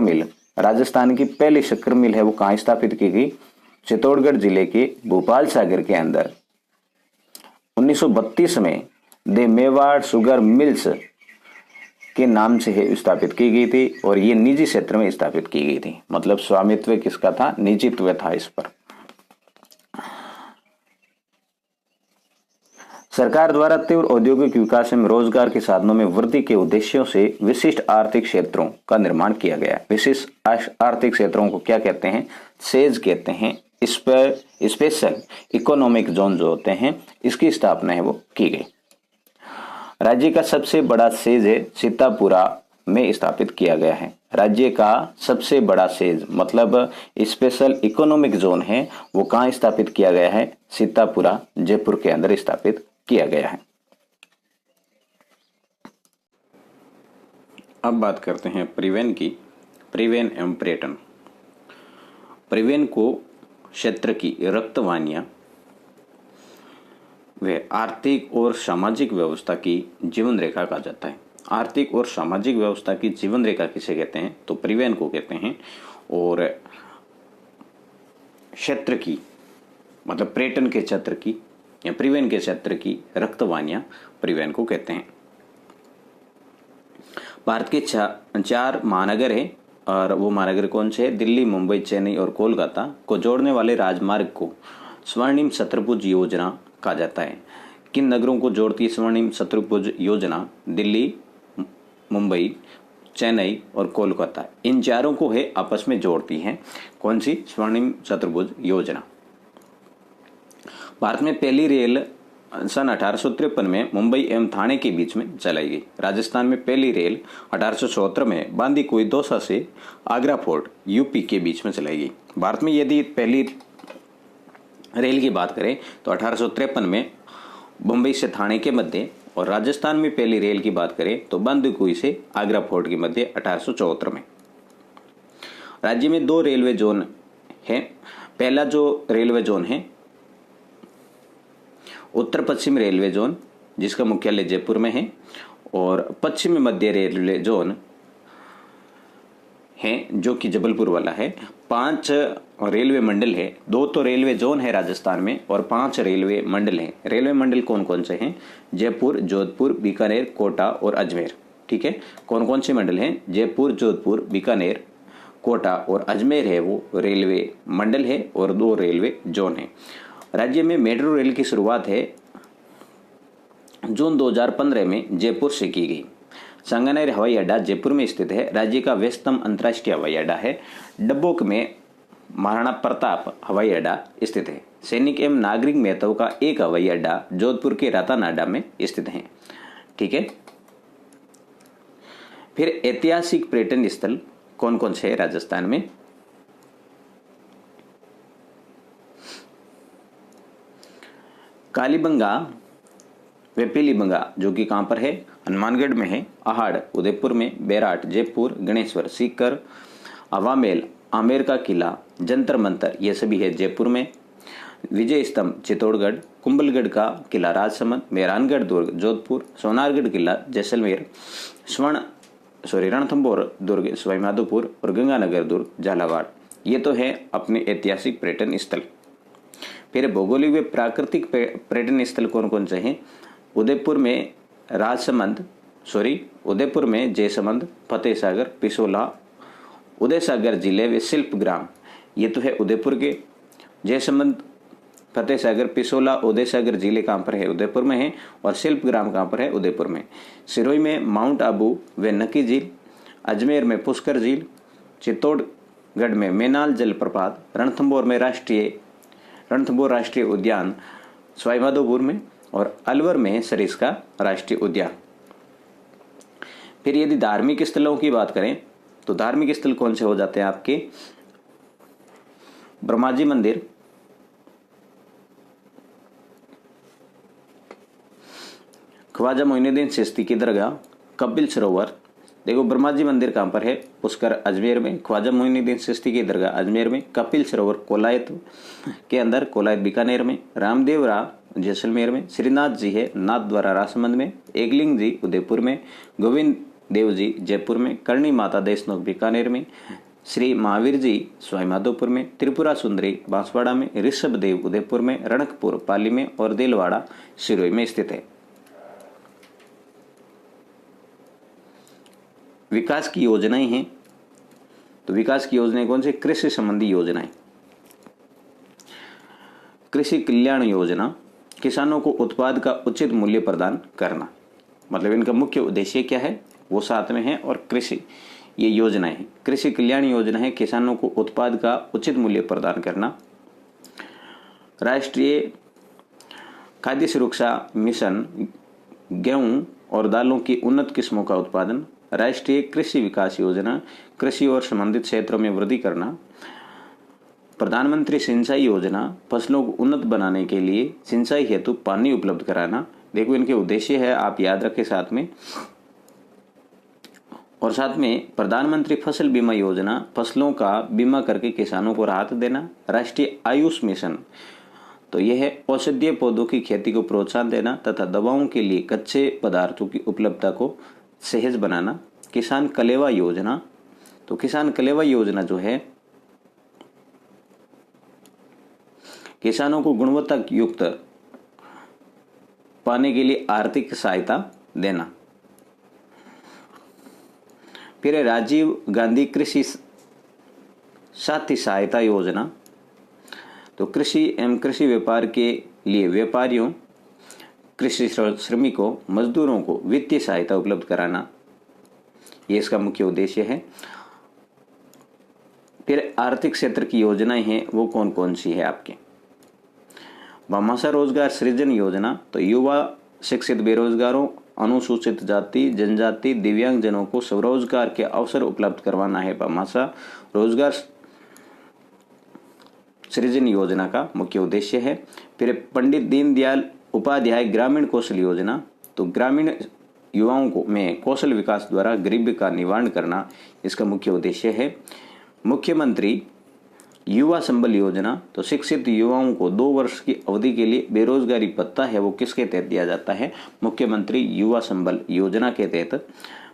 Speaker 1: मिल है वो कहां स्थापित की गई? चित्तौड़गढ़ जिले के भोपाल सागर के अंदर 1932 में द मेवाड़ शुगर मिल्स के नाम से स्थापित की गई थी और ये निजी क्षेत्र में स्थापित की गई थी। मतलब स्वामित्व किसका था? निजीत्व था इस पर। सरकार द्वारा तीव्र औद्योगिक विकास एवं रोजगार के साधनों में वृद्धि के उद्देश्यों से विशिष्ट आर्थिक क्षेत्रों का निर्माण किया गया। विशिष्ट आर्थिक क्षेत्रों को क्या कहते हैं? सेज कहते हैं। इस पर स्पेशल इकोनॉमिक जोन जो होते हैं, इसकी स्थापना है वो की गई। राज्य का सबसे बड़ा सेज है सीतापुरा में स्थापित किया गया है। राज्य का सबसे बड़ा सेज मतलब स्पेशल इकोनॉमिक जोन है वो कहां स्थापित किया गया है? सीतापुरा जयपुर के अंदर स्थापित किया गया है। अब बात करते हैं परिवहन की। परिवहन एवं पर्यटन। परिवहन को क्षेत्र की रक्तवाहिनियां व आर्थिक और सामाजिक व्यवस्था की जीवन रेखा कहा जाता है। आर्थिक और सामाजिक व्यवस्था की जीवन रेखा किसे कहते हैं? तो परिवहन को कहते हैं। और क्षेत्र की मतलब पर्यटन के क्षेत्र की या परिवहन के क्षेत्र की रक्तवाहिनियां परिवहन को कहते हैं। भारत के 4 महानगर हैं और वो महानगर कौन से हैं? दिल्ली, मुंबई, चेन्नई और कोलकाता को जोड़ने वाले राजमार्ग को स्वर्णिम चतुर्भुज योजना कहा जाता है। किन नगरों को जोड़ती है स्वर्णिम चतुर्भुज योजना? दिल्ली, मुंबई, चेन्नई और कोलकाता, इन चारों को है आपस में जोड़ती है। कौन सी? स्वर्णिम चतुर्भुज योजना। भारत में पहली रेल सन 1853 में मुंबई एवं थाने के बीच में चलाई गई। राजस्थान में पहली रेल 1874 में बांदीकुई दौसा से आगरा फोर्ट यूपी के बीच में चलाई गई। भारत में यदि पहली रेल की बात करें तो 1853 में मुंबई से थाने के मध्य, और राजस्थान में पहली रेल की बात करें तो बांदीकुई से आगरा फोर्ट के मध्य 1874 में। राज्य में 2 रेलवे जोन है। पहला जो रेलवे जोन है उत्तर पश्चिम रेलवे जोन, जिसका मुख्यालय जयपुर में है, और पश्चिम मध्य रेलवे जोन है जो कि जबलपुर वाला है। 5 रेलवे मंडल है। 2 तो रेलवे जोन है राजस्थान में और 5 रेलवे मंडल हैं। रेलवे मंडल कौन कौन से हैं? जयपुर, जोधपुर, बीकानेर, कोटा और अजमेर। ठीक है, कौन कौन से मंडल हैं? जयपुर, जोधपुर, बीकानेर, कोटा और अजमेर है वो रेलवे मंडल है और 2 रेलवे जोन है। राज्य में मेट्रो रेल की शुरुआत है जून 2015 में जयपुर से की गई। सांगानेर हवाई अड्डा जयपुर में स्थित है। राज्य का व्यस्तम अंतर्राष्ट्रीय हवाई अड्डा है। डब्बोक में महाराणा प्रताप हवाई अड्डा स्थित है। सैनिक एवं नागरिक महत्व का एक हवाई अड्डा जोधपुर के रतनाडा में स्थित है। ठीक है, फिर ऐतिहासिक पर्यटन स्थल कौन कौन से है राजस्थान में? कालीबंगा व पीलीबंगा जो कि कहां पर है? हनुमानगढ़ में है। आहड़ उदयपुर में, बैराट जयपुर, गणेश्वर सीकर, अवामेल आमेर का किला, जंतर मंतर ये सभी है जयपुर में। विजय स्तंभ चित्तौड़गढ़, कुंभलगढ़ का किला राजसमंद, मेहरानगढ़ दुर्ग जोधपुर, सोनारगढ़ किला जैसलमेर, रणथंभौर दुर्ग सवाईमाधोपुर और गंगानगर दुर्ग झालावाड़। ये तो है अपने ऐतिहासिक पर्यटन स्थल। फिर भौगोलिक व प्राकृतिक पर्यटन स्थल कौन कौन से हैं? उदयपुर में राजसमंद उदयपुर में जयसमंद, फतेह सागर, पिसोला, उदय सागर जिले व शिल्प ग्राम। ये तो है उदयपुर के। जयसमंद, फतेह सागर, पिसोला, उदय सागर जिले कहाँ पर है? उदयपुर में है। और शिल्प ग्राम कहाँ पर है? उदयपुर में। सिरोही में माउंट आबू व नकी झील, अजमेर में पुष्कर झील, चित्तौड़गढ़ में मेनाल जलप्रपात, रणथंभौर राष्ट्रीय उद्यान सवाईमाधोपुर में, और अलवर में सरिस्का राष्ट्रीय उद्यान। फिर यदि धार्मिक स्थलों की बात करें तो धार्मिक स्थल कौन से हो जाते हैं आपके? ब्रह्माजी मंदिर, ख्वाजा मोइनुद्दीन चिश्ती की दरगाह, कपिल सरोवर। देखो ब्रह्माजी मंदिर कहाँ पर है? पुष्कर अजमेर में, ख्वाजा मोइनुद्दीन चिश्ती की दरगाह अजमेर में, कपिल सरोवर कोलायत के अंदर, कोलायत बीकानेर में, रामदेवरा जैसलमेर में, श्रीनाथ जी है नाथद्वारा राजसमंद में, एकलिंग जी उदयपुर में, गोविंद देव जी जयपुर में, करणी माता देशनोक बीकानेर में, श्री महावीर जी सवाईमाधोपुर में, त्रिपुरा सुंदरी बांसवाड़ा में, ऋषभ देव उदयपुर में, रणकपुर पाली में और दिलवाड़ा सिरोही में स्थित है। विकास की योजनाएं हैं तो विकास की योजनाएं कौन सी? कृषि संबंधी योजनाएं। कृषि कल्याण योजना, किसानों को उत्पाद का उचित मूल्य प्रदान करना, मतलब इनका मुख्य उद्देश्य क्या है वो साथ में है। और कृषि ये योजनाएं हैं। कृषि कल्याण योजना है किसानों को उत्पाद का उचित मूल्य प्रदान करना। राष्ट्रीय खाद्य सुरक्षा मिशन, गेहूं और दालों की उन्नत किस्मों का उत्पादन। राष्ट्रीय कृषि विकास योजना, कृषि और संबंधित क्षेत्रों में वृद्धि करना। प्रधानमंत्री सिंचाई योजना, फसलों को उन्नत बनाने के लिए सिंचाई हेतु पानी उपलब्ध कराना। देखो इनके उद्देश्य है, आप याद रखें साथ में। और साथ में प्रधानमंत्री फसल बीमा योजना, फसलों का बीमा करके किसानों को राहत देना। राष्ट्रीय आयुष मिशन, तो यह है औषधीय पौधों की खेती को प्रोत्साहन देना तथा दवाओं के लिए कच्चे पदार्थों की उपलब्धता को सहज बनाना। किसान कलेवा योजना, तो किसान कलेवा योजना जो है किसानों को गुणवत्ता युक्त पाने के लिए आर्थिक सहायता देना। फिर राजीव गांधी कृषि साथी सहायता योजना, तो कृषि एवं कृषि व्यापार के लिए व्यापारियों, कृषि श्रमिकों, मजदूरों को वित्तीय सहायता उपलब्ध कराना, ये इसका मुख्य उद्देश्य है। फिर आर्थिक क्षेत्र की योजनाएं हैं वो कौन कौन सी है आपके? भामाशाह रोजगार सृजन योजना, तो युवा शिक्षित बेरोजगारों, अनुसूचित जाति जनजाति, दिव्यांगजनों को स्वरोजगार के अवसर उपलब्ध करवाना है भामाशाह रोजगार सृजन योजना का मुख्य उद्देश्य है। फिर पंडित दीनदयाल उपाध्याय ग्रामीण कौशल योजना, तो ग्रामीण युवाओं को में कौशल विकास द्वारा गरीबी का निवारण करना इसका मुख्य उद्देश्य है। मुख्यमंत्री युवा संबल योजना, तो शिक्षित युवाओं को 2 वर्ष की अवधि के लिए बेरोजगारी भत्ता है वो किसके तहत दिया जाता है? मुख्यमंत्री युवा संबल योजना के तहत।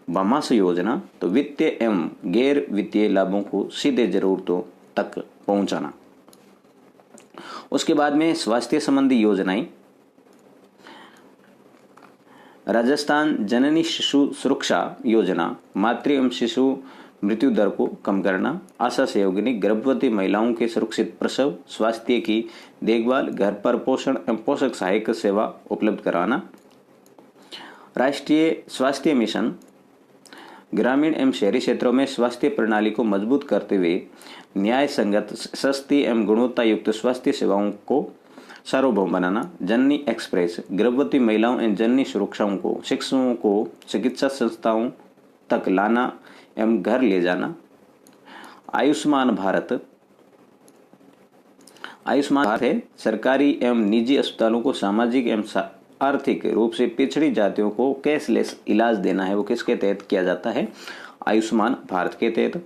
Speaker 1: भामाशाह योजना, तो वित्तीय एवं गैर वित्तीय लाभों को सीधे जरूरतों तक पहुंचाना। उसके बाद में स्वास्थ्य संबंधी योजनाएं, राजस्थान जननी शिशु सुरक्षा योजना, मातृ एवं शिशु मृत्यु दर को कम करना। आशा सहयोगिनी, गर्भवती महिलाओं के सुरक्षित प्रसव, स्वास्थ्य की देखभाल, घर पर पोषण एवं पोषक सहायक सेवा उपलब्ध कराना। राष्ट्रीय स्वास्थ्य मिशन, ग्रामीण एवं शहरी क्षेत्रों में स्वास्थ्य प्रणाली को मजबूत करते हुए न्याय संगत, सस्ती एवं गुणवत्ता युक्त स्वास्थ्य सेवाओं को सार्वभौम बनाना। जननी एक्सप्रेस, गर्भवती महिलाओं एवं जननी सुरक्षाओं को शिशुओं को चिकित्सा संस्थाओं तक लाना एवं घर ले जाना। आयुष्मान भारत, आयुष्मान भारत है सरकारी एवं निजी अस्पतालों को सामाजिक एवं आर्थिक रूप से पिछड़ी जातियों को कैशलेस इलाज देना है वो किसके तहत किया जाता है? आयुष्मान भारत के तहत।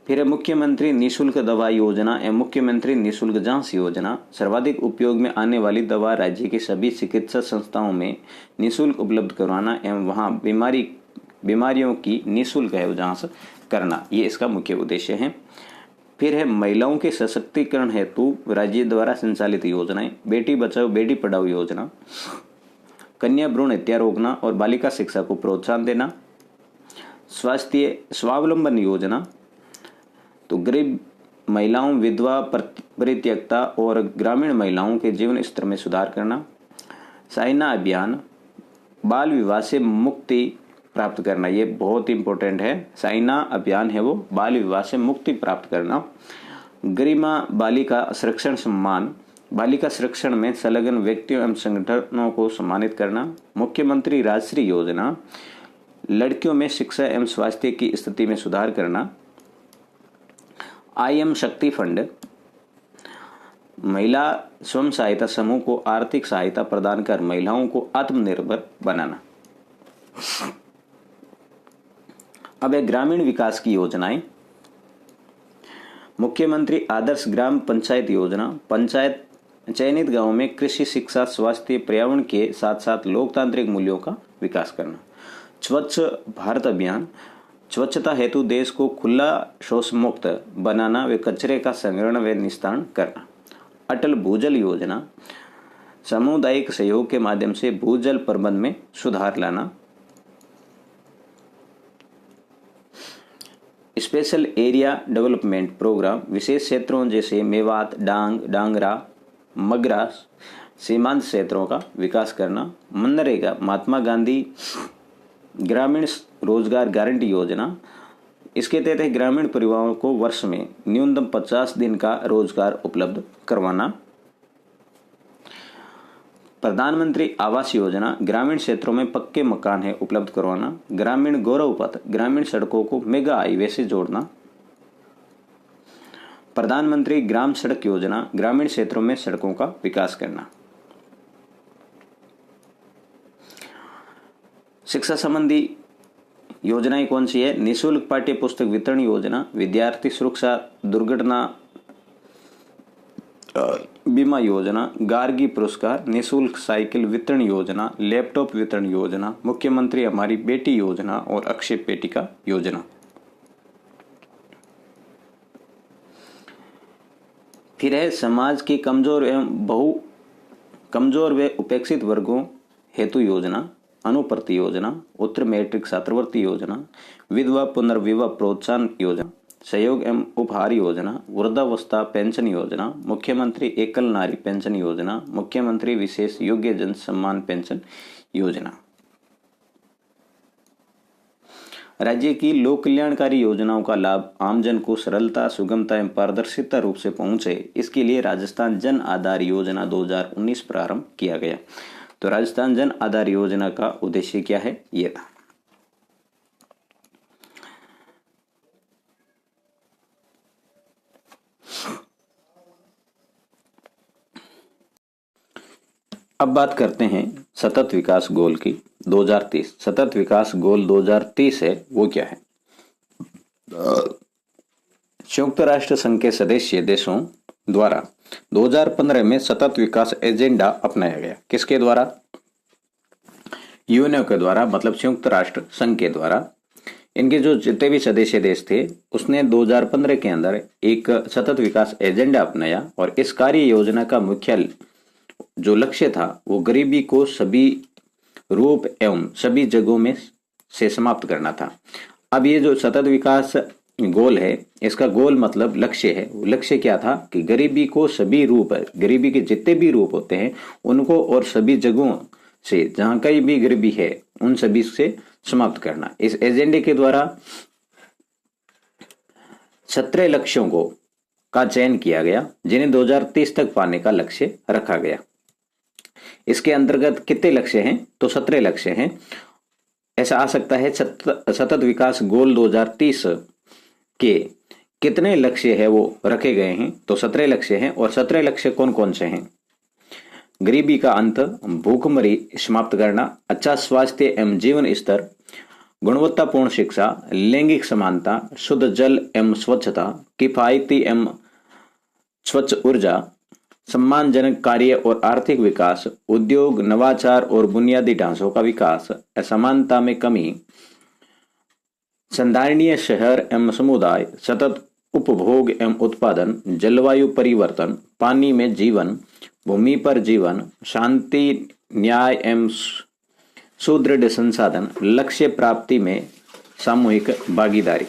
Speaker 1: फिर मुख्यमंत्री निःशुल्क दवा योजना एवं मुख्यमंत्री निःशुल्क जांच योजना, सर्वाधिक उपयोग में आने वाली दवा राज्य के सभी चिकित्सा संस्थाओं में निःशुल्क उपलब्ध करवाना एवं वहां बीमारियों की निःशुल्क है जांच करना, ये इसका मुख्य उद्देश्य है। फिर है महिलाओं के सशक्तिकरण हेतु राज्य द्वारा संचालित योजनाएं, बेटी बचाओ बेटी पढ़ाओ योजना, कन्या भ्रूण हत्या रोकना और बालिका शिक्षा को प्रोत्साहन देना, स्वास्थ्य स्वावलंबन योजना, तो गरीब महिलाओं, विधवा, परित्यक्ता और ग्रामीण महिलाओं के जीवन स्तर में सुधार करना, साइना अभियान, बाल विवाह से मुक्ति प्राप्त करना, ये बहुत इंपॉर्टेंट है। साइना अभियान है वो बाल विवाह से मुक्ति प्राप्त करना, गरिमा बालिका संरक्षण सम्मान, बालिका संरक्षण में संलग्न व्यक्तियों एवं संगठनों को सम्मानित करना, मुख्यमंत्री राजश्री योजना, लड़कियों में शिक्षा एवं स्वास्थ्य की स्थिति में सुधार करना, IM शक्ति फंड, महिला स्वयं सहायता समूह को आर्थिक सहायता प्रदान कर महिलाओं को आत्मनिर्भर बनाना। अब है ग्रामीण विकास की योजनाएं। मुख्यमंत्री आदर्श ग्राम पंचायत योजना, पंचायत चयनित गांवों में कृषि, शिक्षा, स्वास्थ्य, पर्यावरण के साथ साथ लोकतांत्रिक मूल्यों का विकास करना। स्वच्छ भारत अभियान, स्वच्छता हेतु देश को खुला शौच मुक्त बनाना व कचरे का संग्रहण व निस्तारण करना। अटल भूजल योजना, सामुदायिक सहयोग के माध्यम से भूजल प्रबंधन में सुधार लाना। स्पेशल एरिया डेवलपमेंट प्रोग्राम, विशेष क्षेत्रों जैसे मेवात, डांग, डांगरा, मगरा सीमांत क्षेत्रों का विकास करना। मनरेगा, महात्मा गांधी ग्रामीण रोजगार गारंटी योजना, इसके तहत ग्रामीण परिवारों को वर्ष में न्यूनतम 50 दिन का रोजगार उपलब्ध करवाना। प्रधानमंत्री आवास योजना, ग्रामीण क्षेत्रों में पक्के मकान है उपलब्ध करवाना। ग्रामीण गौरव पथ, ग्रामीण सड़कों को मेगा हाईवे से जोड़ना। प्रधानमंत्री ग्राम सड़क योजना, ग्रामीण क्षेत्रों में सड़कों का विकास करना। शिक्षा संबंधी योजनाएं कौन सी है? निःशुल्क पाठ्य पुस्तक वितरण योजना, विद्यार्थी सुरक्षा दुर्घटना बीमा योजना, गार्गी पुरस्कार, निःशुल्क साइकिल वितरण योजना, लैपटॉप वितरण योजना, मुख्यमंत्री हमारी बेटी योजना और अक्षय पेटिका योजना। फिर है समाज के कमजोर व उपेक्षित वर्गों हेतु योजना, अनुप्रति योजना, उत्तर मैट्रिक छात्रवृत्ति योजना, विधवा पुनर्विवाह प्रोत्साहन योजना, सहयोग एवं उपहार योजना, वृद्धावस्था पेंशन योजना, मुख्यमंत्री एकल नारी पेंशन योजना, मुख्यमंत्री विशेष योग्य जन सम्मान पेंशन योजना। राज्य की लोक कल्याणकारी योजनाओं का लाभ आमजन को सरलता, सुगमता एवं पारदर्शिता रूप से पहुंचे, इसके लिए राजस्थान जन आधार योजना 2019 प्रारंभ किया गया। तो राजस्थान जन आधार योजना का उद्देश्य क्या है? यह था। अब बात करते हैं सतत विकास गोल की 2030। सतत विकास गोल 2030 है वो क्या है? संयुक्त राष्ट्र संघ के सदस्य देशों द्वारा 2015 में सतत विकास एजेंडा अपनाया गया। किसके द्वारा? यूएनओ के द्वारा, मतलब संयुक्त राष्ट्र संघ के द्वारा। इनके जो जितने भी सदस्य देश थे उसने 2015 के अंदर एक सतत विकास एजेंडा अपनाया और इस कार्य योजना का मुख्य जो लक्ष्य था वो गरीबी को सभी रूप एवं सभी जगहों में से समाप्त करना था। अब ये जो सतत विकास गोल है, इसका गोल मतलब लक्ष्य है। लक्ष्य क्या था कि गरीबी को सभी रूप, गरीबी के जितने भी रूप होते हैं उनको और सभी जगहों से जहां कहीं भी गरीबी है उन सभी से समाप्त करना। इस एजेंडे के द्वारा 17 लक्ष्यों को का चयन किया गया जिन्हें 2030 तक पाने का लक्ष्य रखा गया। इसके अंतर्गत कितने लक्ष्य हैं? तो 17 लक्ष्य हैं। ऐसा आ सकता है सतत विकास गोल 2030 के कितने लक्ष्य है वो रखे गए हैं? तो 17 लक्ष्य हैं। और 17 लक्ष्य कौन कौन से हैं? गरीबी का अंत, भूखमरी समाप्त करना, अच्छा स्वास्थ्य एवं जीवन स्तर, गुणवत्तापूर्ण शिक्षा, लैंगिक समानता, शुद्ध जल एवं स्वच्छता, किफायती एवं स्वच्छ ऊर्जा, सम्मानजनक कार्य और आर्थिक विकास, उद्योग, नवाचार और बुनियादी ढांचों का विकास, असमानता में कमी, संधारणीय शहर एवं समुदाय, सतत उपभोग एवं उत्पादन, जलवायु परिवर्तन, पानी में जीवन, भूमि पर जीवन, शांति, न्याय एवं सुदृढ़ संसाधन, लक्ष्य प्राप्ति में सामूहिक भागीदारी।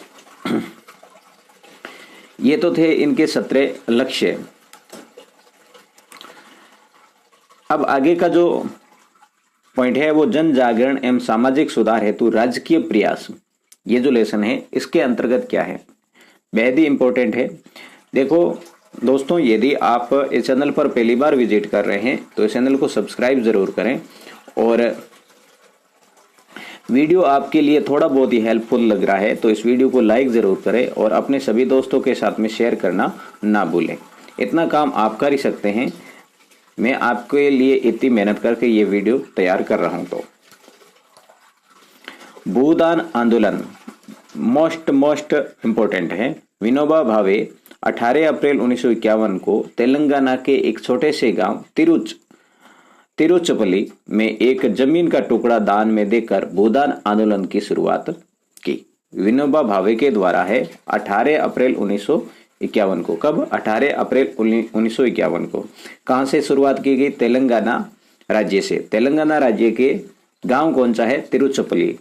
Speaker 1: ये तो थे इनके 17 लक्ष्य। अब आगे का जो पॉइंट है वो जन जागरण एवं सामाजिक सुधार हेतु राजकीय प्रयास। ये जो लेसन है इसके अंतर्गत क्या है, बेहद ही इंपॉर्टेंट है। देखो दोस्तों, यदि आप इस चैनल पर पहली बार विजिट कर रहे हैं तो इस चैनल को सब्सक्राइब जरूर करें, और वीडियो आपके लिए थोड़ा बहुत ही हेल्पफुल लग रहा है तो इस वीडियो को लाइक जरूर करें और अपने सभी दोस्तों के साथ में शेयर करना ना भूलें। इतना काम आप कर ही सकते हैं, मैं आपके लिए इतनी मेहनत करके ये वीडियो तैयार कर रहा हूं। तो भूदान आंदोलन मोस्ट इम्पोर्टेंट है। विनोबा भावे 18 अप्रैल 1951 को तेलंगाना के एक छोटे से गांव तिरुचपल्ली में एक जमीन का टुकड़ा दान में देकर भूदान आंदोलन की शुरुआत की। विनोबा भावे के द्वारा है 18 अप्रैल 1951 को। कब? 18 अप्रैल 1951 को। कहां से शुरुआत की गई? तेलंगाना राज्य से। तेलंगाना राज्य के गांव कौन सा है? तिरुचपल्ली।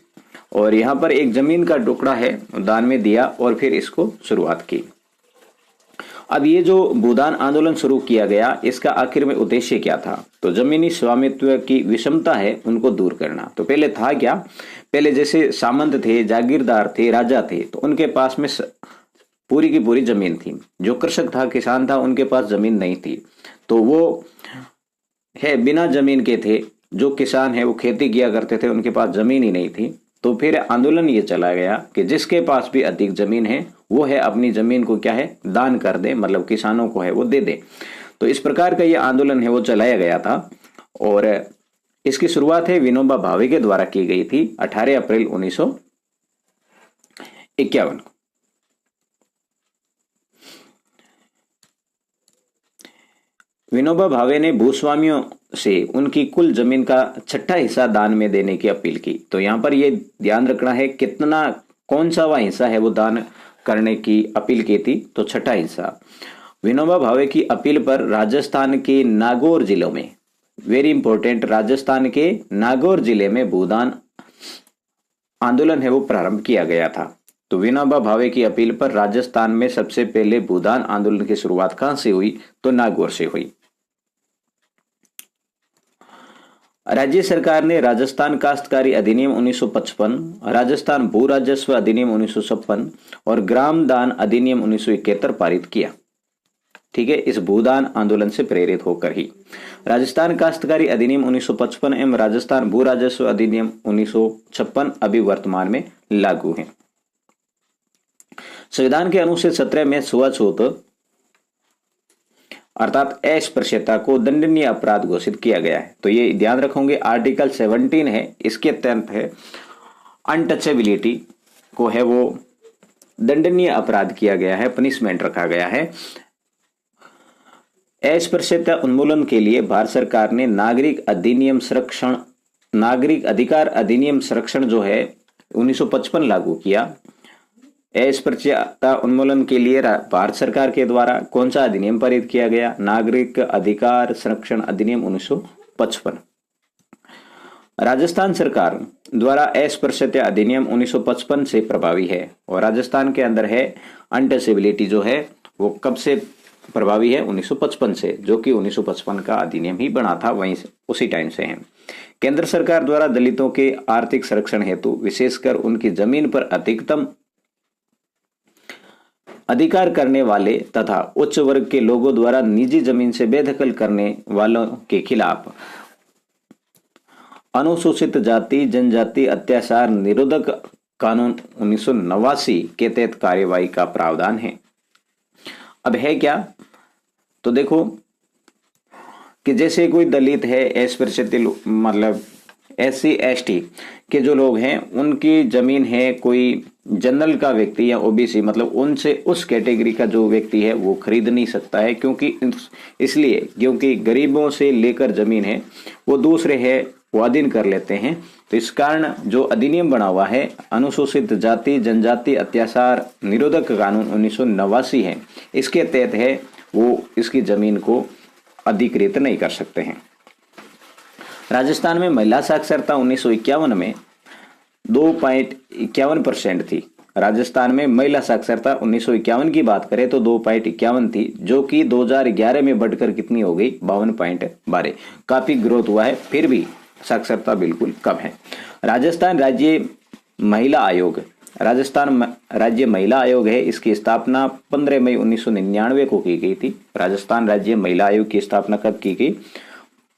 Speaker 1: और यहां पर एक जमीन का टुकड़ा है दान में दिया और फिर इसको शुरुआत की। अब ये जो भूदान आंदोलन शुरू किया गया, इसका आखिर में उद्देश्य क्या था? तो जमीनी स्वामित्व की विषमता है उनको दूर करना। तो पहले था क्या? पहले जैसे सामंत थे, जागीरदार थे, राजा थे, तो उनके पास में पूरी की पूरी जमीन थी। जो कृषक था, किसान था, उनके पास जमीन नहीं थी, तो वो है बिना जमीन के थे। जो किसान है वो खेती किया करते थे, उनके पास जमीन ही नहीं थी। तो फिर आंदोलन ये चला गया कि जिसके पास भी अधिक जमीन है वो है अपनी जमीन को क्या है, दान कर दे, मतलब किसानों को है वो दे दे। तो इस प्रकार का ये आंदोलन है वो चलाया गया था और इसकी शुरुआत है विनोबा भावे के द्वारा की गई थी 18 अप्रैल 1951 को। विनोबा भावे ने भूस्वामियों से उनकी कुल जमीन का 6वां हिस्सा दान में देने की अपील की। तो यहां पर ये ध्यान रखना है कितना, कौन सा वह हिस्सा है वो दान करने की अपील की थी, तो 6वां हिस्सा। विनोबा भावे की अपील पर राजस्थान के नागौर जिलों में, वेरी इंपॉर्टेंट, राजस्थान के नागौर जिले में भूदान आंदोलन है वो प्रारंभ किया गया था। तो विनोबा भावे की अपील पर राजस्थान में सबसे पहले भूदान आंदोलन की शुरुआत कहां से हुई? तो नागौर से हुई। राज्य सरकार ने राजस्थान काश्तकारी अधिनियम 1955, राजस्थान भू राजस्व अधिनियम 1956 और ग्राम दान अधिनियम 1971 पारित किया। ठीक है, इस भूदान आंदोलन से प्रेरित होकर ही राजस्थान काश्तकारी अधिनियम 1955 एवं राजस्थान भू राजस्व अधिनियम 1956 अभी वर्तमान में लागू है। संविधान के अनुच्छेद 17 में छुआछूत अर्थात अस्पृश्यता को दंडनीय अपराध घोषित किया गया है। तो ये ध्यान रखोगे, आर्टिकल 17 है, इसके तहत है अनटचेबिलिटी को है वो दंडनीय अपराध किया गया है, पनिशमेंट रखा गया है। अस्पृश्यता उन्मूलन के लिए भारत सरकार ने नागरिक अधिकार अधिनियम संरक्षण जो है 1955 लागू किया। अस्पृश्यता उन्मूलन के लिए भारत सरकार के द्वारा कौन सा अधिनियम पारित किया गया? नागरिक अधिकार संरक्षण अधिनियम 1955। राजस्थान सरकार द्वारा अस्पृश्यता अधिनियम 1955 से प्रभावी है और राजस्थान के अंदर है अनटचेबिलिटी जो है वो कब से प्रभावी है? 1955 से, जो कि 1955 का अधिनियम ही बना था, वहीं से उसी टाइम से है। केंद्र सरकार द्वारा दलितों के आर्थिक संरक्षण हेतु विशेषकर उनकी जमीन पर अधिकतम अधिकार करने वाले तथा उच्च वर्ग के लोगों द्वारा निजी जमीन से बेदखल करने वालों के खिलाफ अनुसूचित जाति जनजाति अत्याचार निरोधक कानून 1989 के तहत कार्यवाही का प्रावधान है। अब है क्या? तो देखो कि जैसे कोई दलित है, अस्पृश्यता मतलब SC ST के जो लोग हैं उनकी जमीन है, कोई जनरल का व्यक्ति या OBC मतलब उनसे उस कैटेगरी का जो व्यक्ति है वो खरीद नहीं सकता है, क्योंकि गरीबों से लेकर जमीन है वो दूसरे है वो अधीन कर लेते हैं। तो इस कारण जो अधिनियम बना हुआ है अनुसूचित जाति जनजाति अत्याचार निरोधक कानून 1989 है, इसके तहत है वो इसकी जमीन को अधिकृत नहीं कर सकते हैं। राजस्थान में महिला साक्षरता 1951 में 2.51% थी। राजस्थान में महिला साक्षरता 1951 की बात करें तो 2.51 थी, जो कि 2011 में बढ़कर कितनी हो गई 52.12। काफी ग्रोथ हुआ है, फिर भी साक्षरता बिल्कुल कम है। राजस्थान राज्य महिला आयोग, राजस्थान राज्य महिला आयोग है, इसकी स्थापना 15 मई 1999 को की गई थी। राजस्थान राज्य महिला आयोग की स्थापना कब की गई?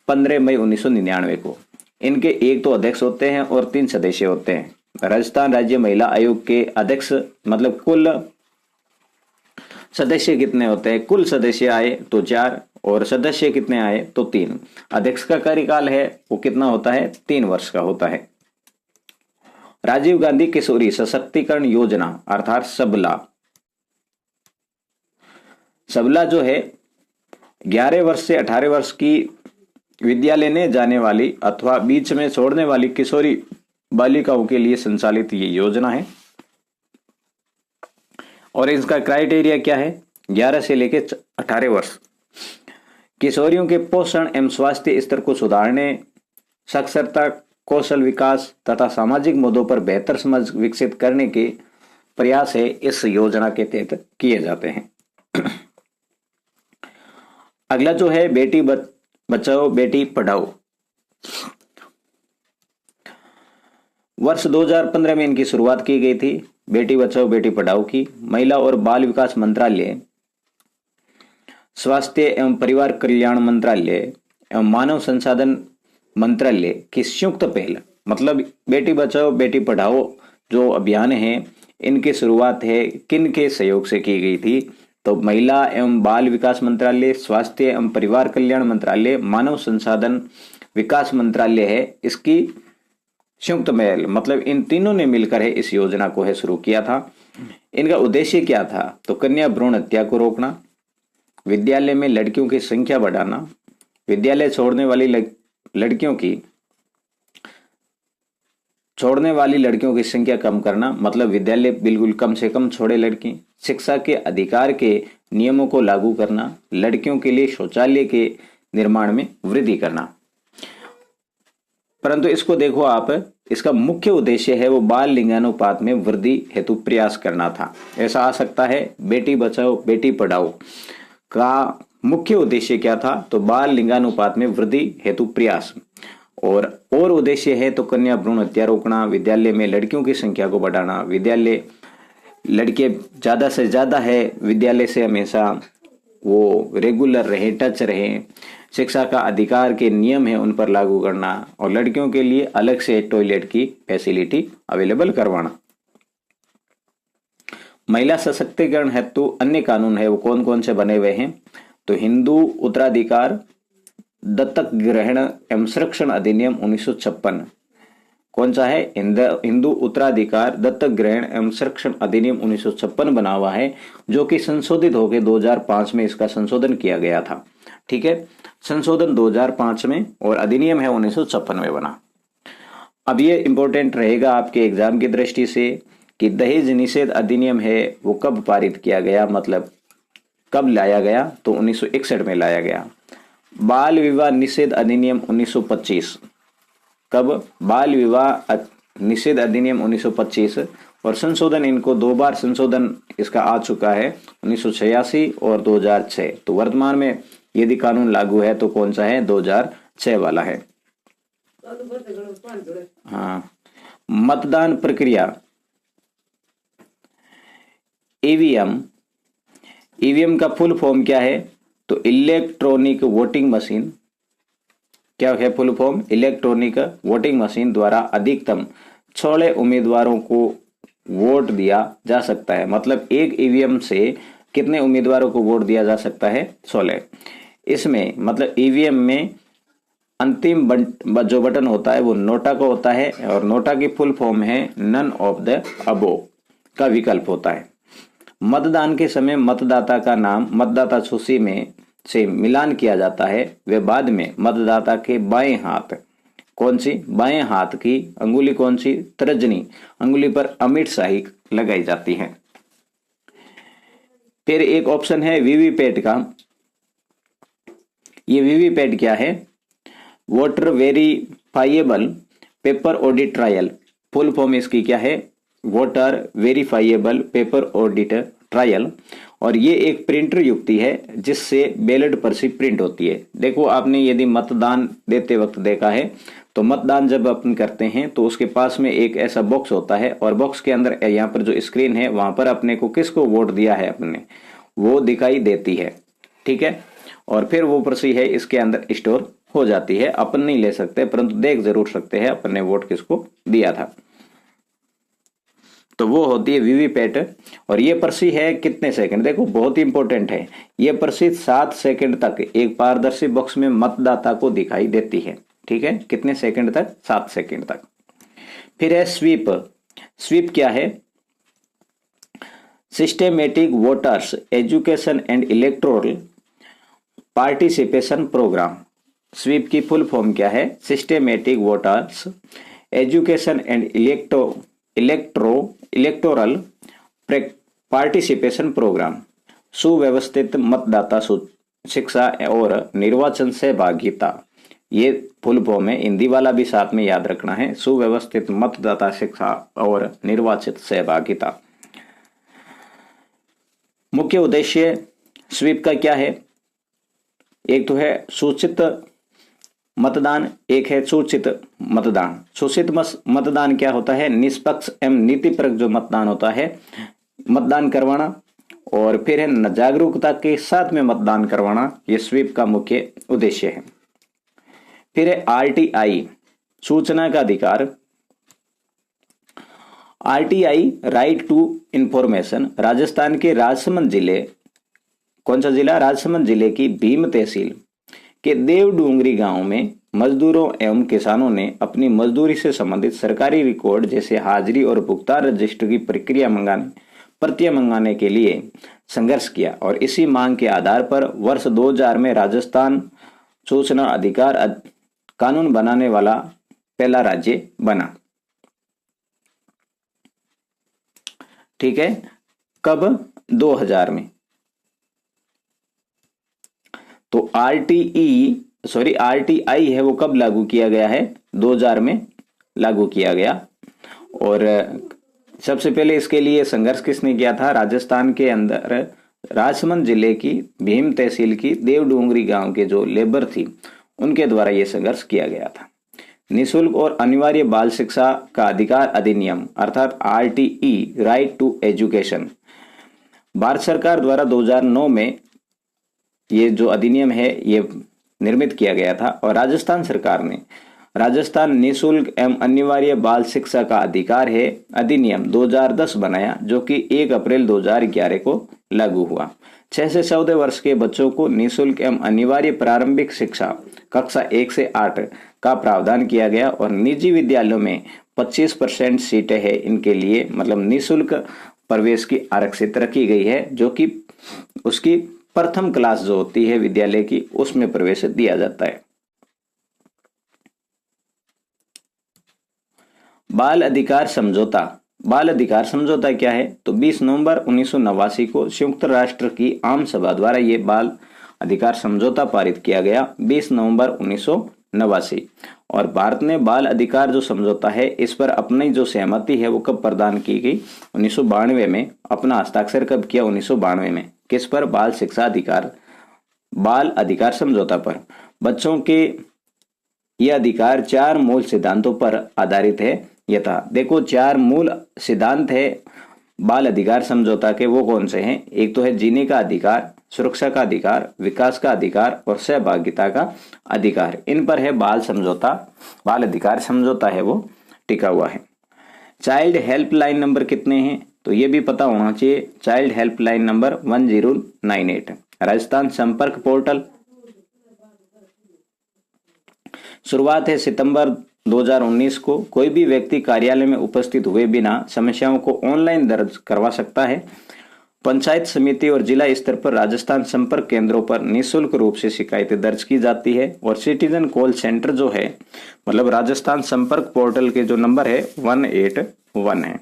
Speaker 1: 15 मई 1999 को। इनके एक तो अध्यक्ष होते हैं और 3 सदस्य होते हैं। राजस्थान राज्य महिला आयोग के अध्यक्ष मतलब कुल सदस्य कितने होते हैं? कुल सदस्य आए तो 4 और सदस्य कितने आए तो 3। अध्यक्ष का कार्यकाल है वो कितना होता है? 3 वर्ष का होता है। राजीव गांधी किशोरी सशक्तिकरण योजना अर्थात सबला, सबला जो है 11 वर्ष से 18 वर्ष की विद्यालय ने जाने वाली अथवा बीच में छोड़ने वाली किशोरी बालिकाओं के लिए संचालित ये योजना है। और इसका क्राइटेरिया क्या है? 11 से लेकर 18 वर्ष। किशोरियों के पोषण एवं स्वास्थ्य स्तर को सुधारने, साक्षरता, कौशल विकास तथा सामाजिक मुद्दों पर बेहतर समझ विकसित करने के प्रयास है इस योजना के तहत किए जाते हैं। अगला जो है बेटी बचाओ बेटी पढ़ाओ। वर्ष 2015 में इनकी शुरुआत की गई थी, बेटी बचाओ बेटी पढ़ाओ की। महिला और बाल विकास मंत्रालय, स्वास्थ्य एवं परिवार कल्याण मंत्रालय एवं मानव संसाधन मंत्रालय की संयुक्त पहल, मतलब बेटी बचाओ बेटी पढ़ाओ जो अभियान है इनकी शुरुआत है किन के सहयोग से की गई थी? तो महिला एवं बाल विकास मंत्रालय, स्वास्थ्य एवं परिवार कल्याण मंत्रालय, मानव संसाधन विकास मंत्रालय है इसकी संयुक्त पहल, मतलब इन तीनों ने मिलकर है इस योजना को है शुरू किया था। इनका उद्देश्य क्या था? तो कन्या भ्रूण हत्या को रोकना, विद्यालय में लड़कियों की संख्या बढ़ाना, विद्यालय छोड़ने वाली लड़कियों की संख्या कम करना, मतलब विद्यालय बिल्कुल कम से कम छोड़े लड़की, शिक्षा के अधिकार के नियमों को लागू करना, लड़कियों के लिए शौचालय के निर्माण में वृद्धि करना। परंतु इसको देखो आप, इसका मुख्य उद्देश्य है वो बाल लिंगानुपात में वृद्धि हेतु प्रयास करना था। ऐसा आ सकता है बेटी बचाओ बेटी पढ़ाओ का मुख्य उद्देश्य क्या था? तो बाल लिंगानुपात में वृद्धि हेतु प्रयास। और उद्देश्य है तो कन्या भ्रूण हत्या रोकना, विद्यालय में लड़कियों की संख्या को बढ़ाना, विद्यालय लड़के ज्यादा से ज्यादा है विद्यालय से हमेशा वो रेगुलर रहे, टच रहे, शिक्षा का अधिकार के नियम है उन पर लागू करना और लड़कियों के लिए अलग से टॉयलेट की फैसिलिटी अवेलेबल करवाना। महिला सशक्तिकरण हेतु अन्य कानून है वो कौन कौन से बने हुए हैं? तो हिंदू उत्तराधिकार दत्तक ग्रहण एवं संरक्षण अधिनियम 1956 कौन सा है? हिंदू उत्तराधिकार दत्तक ग्रहण एवं संरक्षण अधिनियम 1956 बना हुआ है, जो कि संशोधित होकर 2005 में इसका संशोधन किया गया था। ठीक है, संशोधन 2005 में और अधिनियम है 1956 में बना। अब ये इंपॉर्टेंट रहेगा आपके एग्जाम की दृष्टि से कि दहेज निषेध अधिनियम है वो कब पारित किया गया, मतलब कब लाया गया? तो 1961 में लाया गया। बाल विवाह निषेध अधिनियम 1925 कब? बाल विवाह निषेध अधिनियम 1925 और संशोधन इनको 2 बार संशोधन इसका आ चुका है 1986 और 2006। तो वर्तमान में यदि कानून लागू है तो कौन सा है? 2006 वाला है। हाँ, मतदान प्रक्रिया ईवीएम का फुल फॉर्म क्या है? तो इलेक्ट्रॉनिक वोटिंग मशीन। क्या है full form? Electronic voting machine द्वारा अधिकतम 16 उम्मीदवारों को वोट दिया जा सकता है। मतलब एक ईवीएम से कितने उम्मीदवारों को वोट दिया जा सकता है? 16। इसमें मतलब ईवीएम में अंतिम जो बटन होता है वो नोटा का होता है और नोटा की फुल फॉर्म है नन ऑफ द अबो का विकल्प होता है। मतदान के समय मतदाता का नाम मतदाता सूची में से मिलान किया जाता है। वे बाद में मतदाता के बाएं हाथ, कौन सी? बाएं हाथ की अंगुली कौन सी? तर्जनी अंगुली पर अमिट शाही लगाई जाती है। फिर एक ऑप्शन है वीवीपैट का। ये वीवीपैट क्या है? Voter verifiable paper audit trial, full form इसकी क्या है, voter verifiable paper audit trial. और ये एक प्रिंटर युक्ति है जिससे बैलेट पर्ची प्रिंट होती है। देखो आपने यदि मतदान देते वक्त देखा है तो मतदान जब अपन करते हैं तो उसके पास में एक ऐसा बॉक्स होता है और बॉक्स के अंदर यहाँ पर जो स्क्रीन है वहां पर अपने को किसको वोट दिया है अपने वो दिखाई देती है, ठीक है। और फिर वो पर्ची है इसके अंदर स्टोर हो जाती है, अपन नहीं ले सकते परंतु देख जरूर सकते हैं अपन ने वोट किसको दिया था। तो वो होती है वीवीपैट। और ये पर्ची है कितने सेकंड, देखो बहुत ही इंपॉर्टेंट है, ये पर्ची 7 सेकंड तक एक पारदर्शी बॉक्स में मतदाता को दिखाई देती है, ठीक है। कितने सेकंड तक, 7 सेकंड तक। फिर है स्वीप। स्वीप क्या है, systematic voters education and electoral participation programme. SVEEP की फुल फॉर्म क्या है, systematic voters education and electoral participation programme. सुव्यवस्थित मतदाता शिक्षा और निर्वाचन सहभागिता, ये फुल फॉर्म है, हिंदी वाला भी साथ में याद रखना है, सुव्यवस्थित मतदाता शिक्षा और निर्वाचित सहभागिता। मुख्य उद्देश्य स्वीप का क्या है, एक तो है सूचित मतदान, एक है सूचित मतदान। सूचित मतदान क्या होता है, निष्पक्ष एवं नीतिपरक जो मतदान होता है, मतदान करवाना। और फिर है जागरूकता के साथ में मतदान करवाना, ये स्वीप का मुख्य उद्देश्य है। फिर है आरटीआई, सूचना का अधिकार। RTI right to information, Rajasthan के राजसमंद जिले, कौन सा जिला, राजसमंद जिले की भीम तहसील के देवडूंगरी गांव में मजदूरों एवं किसानों ने अपनी मजदूरी से संबंधित सरकारी रिकॉर्ड जैसे हाजिरी और भुगतान रजिस्टर की प्रतियां मंगाने के लिए संघर्ष किया और इसी मांग के आधार पर वर्ष 2000 में राजस्थान सूचना अधिकार कानून बनाने वाला पहला राज्य बना, ठीक है। कब, 2000 में। तो आरटीआई है वो कब लागू किया गया है, 2000 में लागू किया गया। और सबसे पहले इसके लिए संघर्ष किसने किया था, राजस्थान के अंदर राजसमंद जिले की भीम तहसील की देवडूंगरी गांव के जो लेबर थी उनके द्वारा यह संघर्ष किया गया था। निःशुल्क और अनिवार्य बाल शिक्षा का अधिकार अधिनियम अर्थात RTE right to education, Bharat सरकार द्वारा 2009 में ये जो अधिनियम है ये निर्मित किया गया था। और राजस्थान सरकार ने राजस्थान निःशुल्क एवं अनिवार्य बाल शिक्षा का अधिकार है अधिनियम 2010 बनाया, जो कि 1 अप्रैल 2011 को लागू हुआ। 6 से 14 वर्ष के बच्चों को निःशुल्क एवं अनिवार्य प्रारंभिक शिक्षा कक्षा 1 से 8 का प्रावधान किया गया और निजी विद्यालयों में 25% सीटें हैं इनके लिए, मतलब निःशुल्क प्रवेश की आरक्षित रखी गई है, जो कि उसकी प्रथम क्लास जो होती है विद्यालय की उसमें प्रवेश दिया जाता है। बाल अधिकार समझौता। बाल अधिकार समझौता क्या है, तो 20 नवंबर 1989 को संयुक्त राष्ट्र की आम सभा द्वारा ये बाल अधिकार समझौता पारित किया गया, 20 नवंबर 1989। और भारत ने बाल अधिकार जो समझौता है इस पर अपनी जो सहमति है वो कब प्रदान की गई, 1992 में। अपना हस्ताक्षर कब किया, 1992 में। किस पर, बाल शिक्षा अधिकार, बाल अधिकार समझौता पर। बच्चों के ये अधिकार 4 मूल सिद्धांतों पर आधारित है यथा, देखो 4 मूल सिद्धांत है बाल अधिकार समझौता के, वो कौन से हैं, एक तो है जीने का अधिकार, सुरक्षा का अधिकार, विकास का अधिकार और सहभागिता का अधिकार। इन पर है बाल समझौता, बाल अधिकार समझौता है वो टिका हुआ है। चाइल्ड हेल्पलाइन नंबर कितने हैं, तो ये भी पता होना चाहिए। Child helpline number 1098। राजस्थान संपर्क पोर्टल, शुरुआत है सितंबर 2019 को। कोई भी व्यक्ति कार्यालय में उपस्थित हुए बिना समस्याओं को ऑनलाइन दर्ज करवा सकता है। पंचायत समिति और जिला स्तर पर राजस्थान संपर्क केंद्रों पर निःशुल्क रूप से शिकायतें दर्ज की जाती है। और सिटीजन कॉल सेंटर जो है, मतलब राजस्थान संपर्क पोर्टल के जो नंबर है 181 है।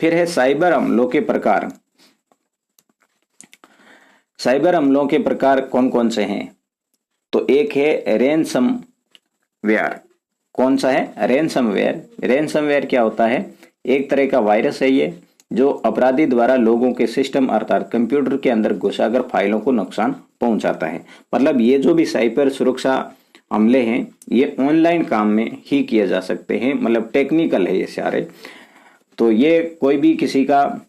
Speaker 1: फिर है साइबर हमलों के प्रकार। साइबर हमलों के प्रकार कौन कौन से हैं, तो एक है रैनसमवेयर। कौन सा है? रैनसमवेयर। रैनसमवेयर क्या होता है? एक तरह का वायरस है ये, जो अपराधी द्वारा लोगों के सिस्टम अर्थात कंप्यूटर के अंदर घुसाकर फाइलों को नुकसान पहुंचाता है। मतलब ये जो भी साइबर सुरक्षा हमले हैं ये ऑनलाइन काम में ही किए जा सकते हैं, मतलब टेक्निकल है ये सारे। तो ये कोई भी किसी का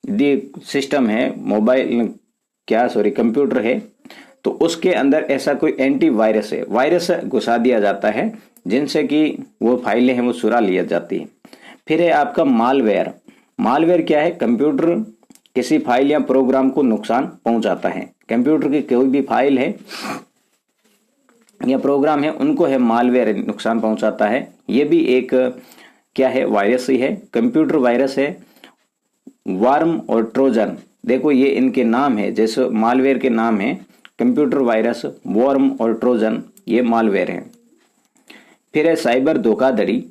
Speaker 1: सिस्टम है, मोबाइल कंप्यूटर है, तो उसके अंदर ऐसा कोई एंटीवायरस है, वायरस घुसा दिया जाता है जिनसे कि वो फाइलें हैं वो चुरा लिया जाती है। फिर है आपका मालवेयर। मालवेयर क्या है? कंप्यूटर किसी फाइल या प्रोग्राम को नुकसान पहुंचाता है। कंप्यूटर की कोई भी फाइल है या प्रोग्राम है उनको है मालवेयर नुकसान पहुंचाता है। ये भी एक क्या है? वायरस ही है, कंप्यूटर वायरस है। वार्म और ट्रोजन, देखो ये इनके नाम है, जैसे मालवेयर के नाम है कंप्यूटर वायरस, वर्म और ट्रोजन, ये मालवेयर है। फिर है साइबर धोखाधड़ी।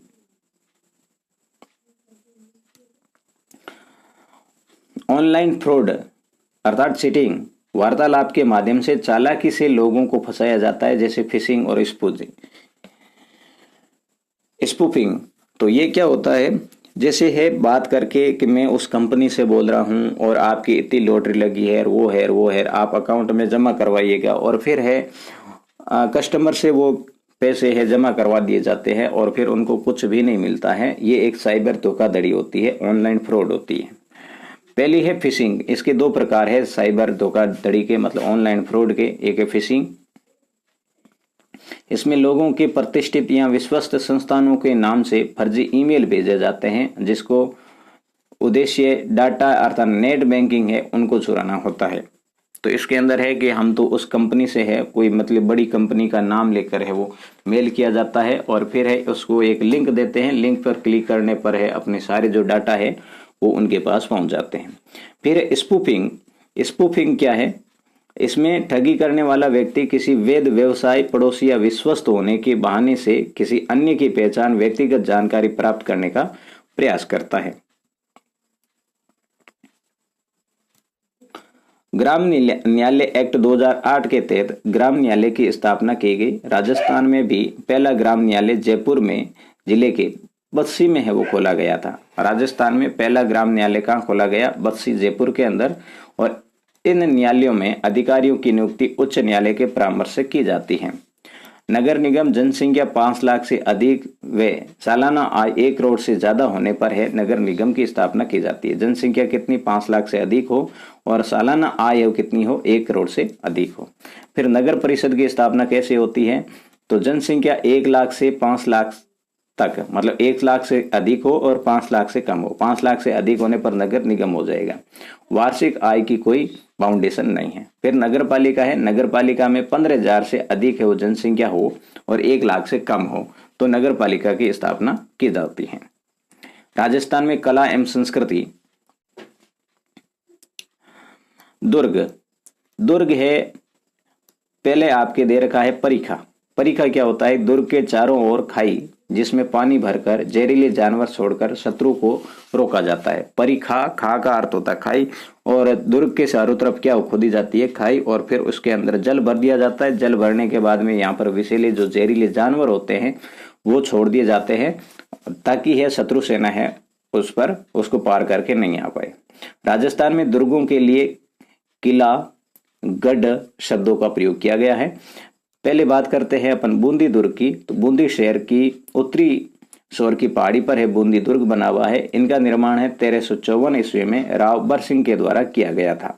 Speaker 1: ऑनलाइन फ्रॉड अर्थात चीटिंग, वार्तालाप के माध्यम से चालाकी से लोगों को फंसाया जाता है, जैसे फिशिंग और स्पूफिंग। तो ये क्या होता है? जैसे है बात करके कि मैं उस कंपनी से बोल रहा हूं और आपकी इतनी लॉटरी लगी है, वो है, आप अकाउंट में जमा करवाइएगा, और फिर है कस्टमर से वो पैसे है जमा करवा दिए जाते हैं और फिर उनको कुछ भी नहीं मिलता है। ये एक साइबर धोखाधड़ी होती है, ऑनलाइन फ्रॉड होती है। पहली है फिशिंग। इसके दो प्रकार है साइबर धोखाधड़ी के, मतलब ऑनलाइन फ्रॉड के। एक है फिशिंग, इसमें लोगों के प्रतिष्ठित या विश्वस्त संस्थानों के नाम से फर्जी ईमेल भेजे जाते हैं, जिसको उद्देश्य डाटा अर्थात नेट बैंकिंग है उनको चुराना होता है। तो इसके अंदर है कि हम तो उस कंपनी से है, कोई मतलब बड़ी कंपनी का नाम लेकर है वो मेल किया जाता है और फिर है उसको एक लिंक देते हैं, लिंक पर क्लिक करने पर है अपने सारे जो डाटा है वो उनके पास पहुंच जाते हैं। फिर स्पूफिंग। स्पूफिंग क्या है? इसमें ठगी करने वाला व्यक्ति किसी वैध व्यवसाय, पड़ोसी या विश्वस्त होने के बहाने से किसी अन्य की पहचान, व्यक्तिगत जानकारी प्राप्त करने का प्रयास करता है। ग्राम न्यायालय एक्ट 2008 के तहत ग्राम न्यायालय की स्थापना की गई। राजस्थान में भी पहला ग्राम न्यायालय जयपुर में जिले के बस्सी में है वो खोला गया था। राजस्थान में पहला ग्राम न्यायालय कहाँ खोला गया? बस्सी, जयपुर के अंदर। और इन न्यायालयों में अधिकारियों की नियुक्ति उच्च न्यायालय के परामर्श से की जाती है। नगर निगम जनसंख्या 5 लाख से अधिक व सालाना आय 1 करोड़ से ज्यादा होने पर है नगर निगम की स्थापना की जाती है। जनसंख्या कितनी? 5 लाख से अधिक हो और सालाना आय हो कितनी हो? 1 करोड़ से अधिक हो। फिर नगर परिषद की स्थापना कैसे होती है? तो जनसंख्या 1 लाख से 5 लाख तक, मतलब 1 लाख से अधिक हो और 5 लाख से कम हो। 5 लाख से अधिक होने पर नगर निगम हो जाएगा। वार्षिक आय की कोई बाउंडेशन नहीं है। फिर नगर पालिका है। नगर पालिका में 15,000 से अधिक है वो जनसंख्या हो और 1 लाख से कम हो तो नगर पालिका की स्थापना की जाती है। राजस्थान में कला एवं संस्कृति। दुर्ग है, पहले आपके दे रखा है परिखा। परिखा क्या होता है? दुर्ग के चारों ओर खाई जिसमें पानी भरकर जहरीले जानवर छोड़कर शत्रु को रोका जाता है। परिखा, खा का अर्थ होता है खाई, और दुर्ग के चारों तरफ क्या खोदी जाती है? खाई, और फिर उसके अंदर जल भर दिया जाता है। जल भरने के बाद में यहाँ पर विषैले जो जहरीले जानवर होते हैं वो छोड़ दिए जाते हैं ताकि यह शत्रु सेना है उस पर उसको पार करके नहीं आ पाए। राजस्थान में दुर्गों के लिए किला, गढ़ शब्दों का प्रयोग किया गया है। पहले बात करते हैं अपन बूंदी दुर्ग की। तो बूंदी शहर की उत्तरी शोर की पहाड़ी पर है बूंदी दुर्ग बना हुआ है। इनका निर्माण है 1354 ईस्वी में राव बर सिंह के द्वारा किया गया था।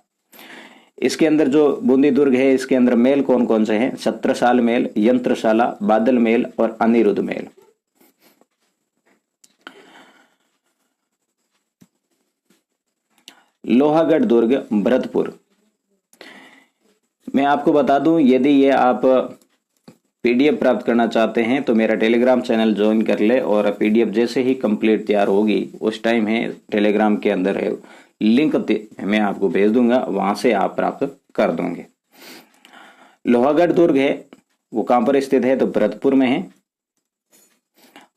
Speaker 1: इसके अंदर जो बूंदी दुर्ग है इसके अंदर महल कौन कौन से हैं? छत्रसाल महल, यंत्रशाला, बादल महल और अनिरुद्ध महल। लोहागढ़ दुर्ग, भरतपुर। मैं आपको बता दूं, यदि ये आप पीडीएफ प्राप्त करना चाहते हैं तो मेरा टेलीग्राम चैनल ज्वाइन कर ले, और पीडीएफ जैसे ही कंप्लीट तैयार होगी उस टाइम है टेलीग्राम के अंदर है लिंक मैं आपको भेज दूंगा, वहां से आप प्राप्त कर दोगे। लोहागढ़ दुर्ग है वो कहां पर स्थित है? तो भरतपुर में है।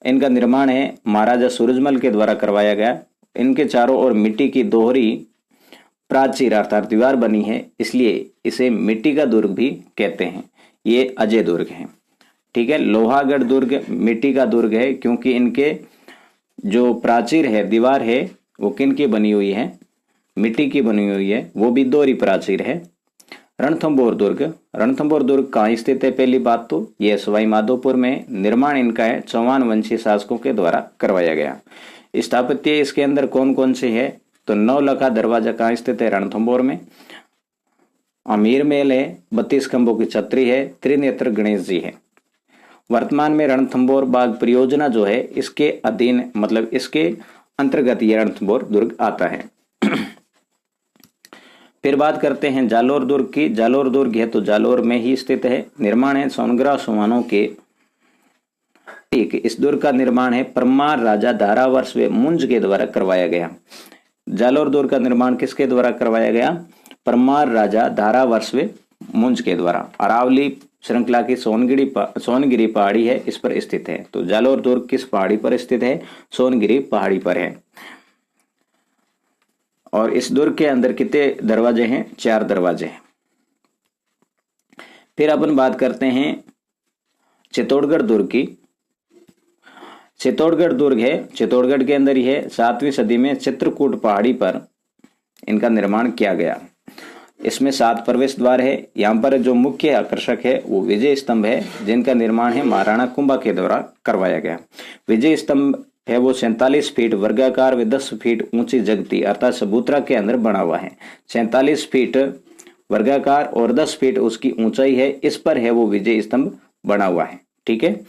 Speaker 1: इनका निर्माण है महाराजा सूरजमल के द्वारा करवाया गया। इनके चारों ओर मिट्टी की दोहरी प्राचीर अर्थात दीवार बनी है, इसलिए इसे मिट्टी का दुर्ग भी कहते हैं। ये अजय दुर्ग हैं। ठीक है, लोहागढ़ दुर्ग मिट्टी का दुर्ग है, क्योंकि इनके जो प्राचीर है, दीवार है, वो किन की बनी हुई है, मिट्टी की बनी हुई है, वो भी दोहरी प्राचीर है। रणथंभौर दुर्ग, रणथंभौर दुर्ग कहाँ स्थित है? पहली बात तो यह सवाई माधोपुर में, निर्माण इनका है चौहान वंशी शासकों के द्वारा करवाया गया। स्थापत्य इसके अंदर कौन कौन से है? तो नौलखा दरवाजा कहाँ स्थित है? रणथंभौर में। अमीर महल है, 32 खंभों की छतरी है, त्रिनेत्र गणेश जी है। वर्तमान में रणथंभौर बाग परियोजना जो है इसके अधीन, मतलब इसके अंतर्गत ये रणथंभौर दुर्ग आता है। फिर बात करते हैं जालोर दुर्ग की। जालोर दुर्ग है तो जालोर में ही स्थित है। निर्माण है सोनग्राह सुहानों के। एक इस दुर्ग का निर्माण है परमार राजा धारावर्ष व मुंज के द्वारा करवाया गया। जालोर दुर्ग का निर्माण किसके द्वारा करवाया गया? परमार राजा धारावर्ष व मुंज के द्वारा। अरावली श्रृंखला की सोनगिरी पहाड़ी है, इस पर स्थित है। तो जालोर दुर्ग किस पहाड़ी पर स्थित है? सोनगिरी पहाड़ी पर है। और इस दुर्ग के अंदर कितने दरवाजे हैं? 4 दरवाजे हैं। फिर अपन बात करते हैं चित्तौड़गढ़ दुर्ग की। चित्तौड़गढ़ दुर्ग है, चित्तौड़गढ़ के अंदर ही है। 7वीं सदी में चित्रकूट पहाड़ी पर इनका निर्माण किया गया। इसमें 7 प्रवेश द्वार है। यहाँ पर जो मुख्य आकर्षक है वो विजय स्तंभ है, जिनका निर्माण है महाराणा कुंभा के द्वारा करवाया गया। विजय स्तंभ है वो 47 फीट वर्गाकार व 10 फीट ऊंची जगती अर्थात सबूतरा के अंदर बना हुआ है। 47 फीट वर्गाकार और 10 फीट उसकी ऊंचाई है, इस पर है वो विजय स्तंभ बना हुआ है। ठीक है,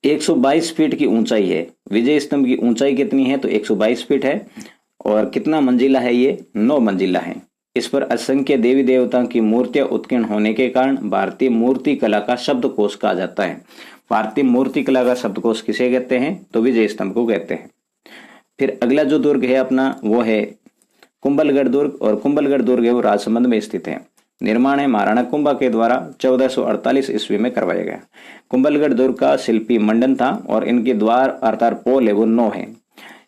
Speaker 1: 122 फीट की ऊंचाई है। विजय स्तंभ की ऊंचाई कितनी है? तो 122 फीट है। और कितना मंजिला है ये? 9 मंजिला है। इस पर असंख्य देवी देवताओं की मूर्तियां उत्कीर्ण होने के कारण भारतीय मूर्ति कला का शब्दकोश कहा जाता है। भारतीय मूर्ति कला का शब्दकोश किसे कहते हैं? तो विजय स्तंभ को कहते हैं। फिर अगला जो दुर्ग है अपना वो है कुंभलगढ़ दुर्ग। और कुंभलगढ़ दुर्ग है वो राजसमंद में स्थित है। निर्माण है महाराणा कुंभा के द्वारा 1448 ईस्वी में करवाया गया। कुंभलगढ़ दुर्ग का शिल्पी मंडन था और इनके द्वार अर्थात पोल है वो 9 है।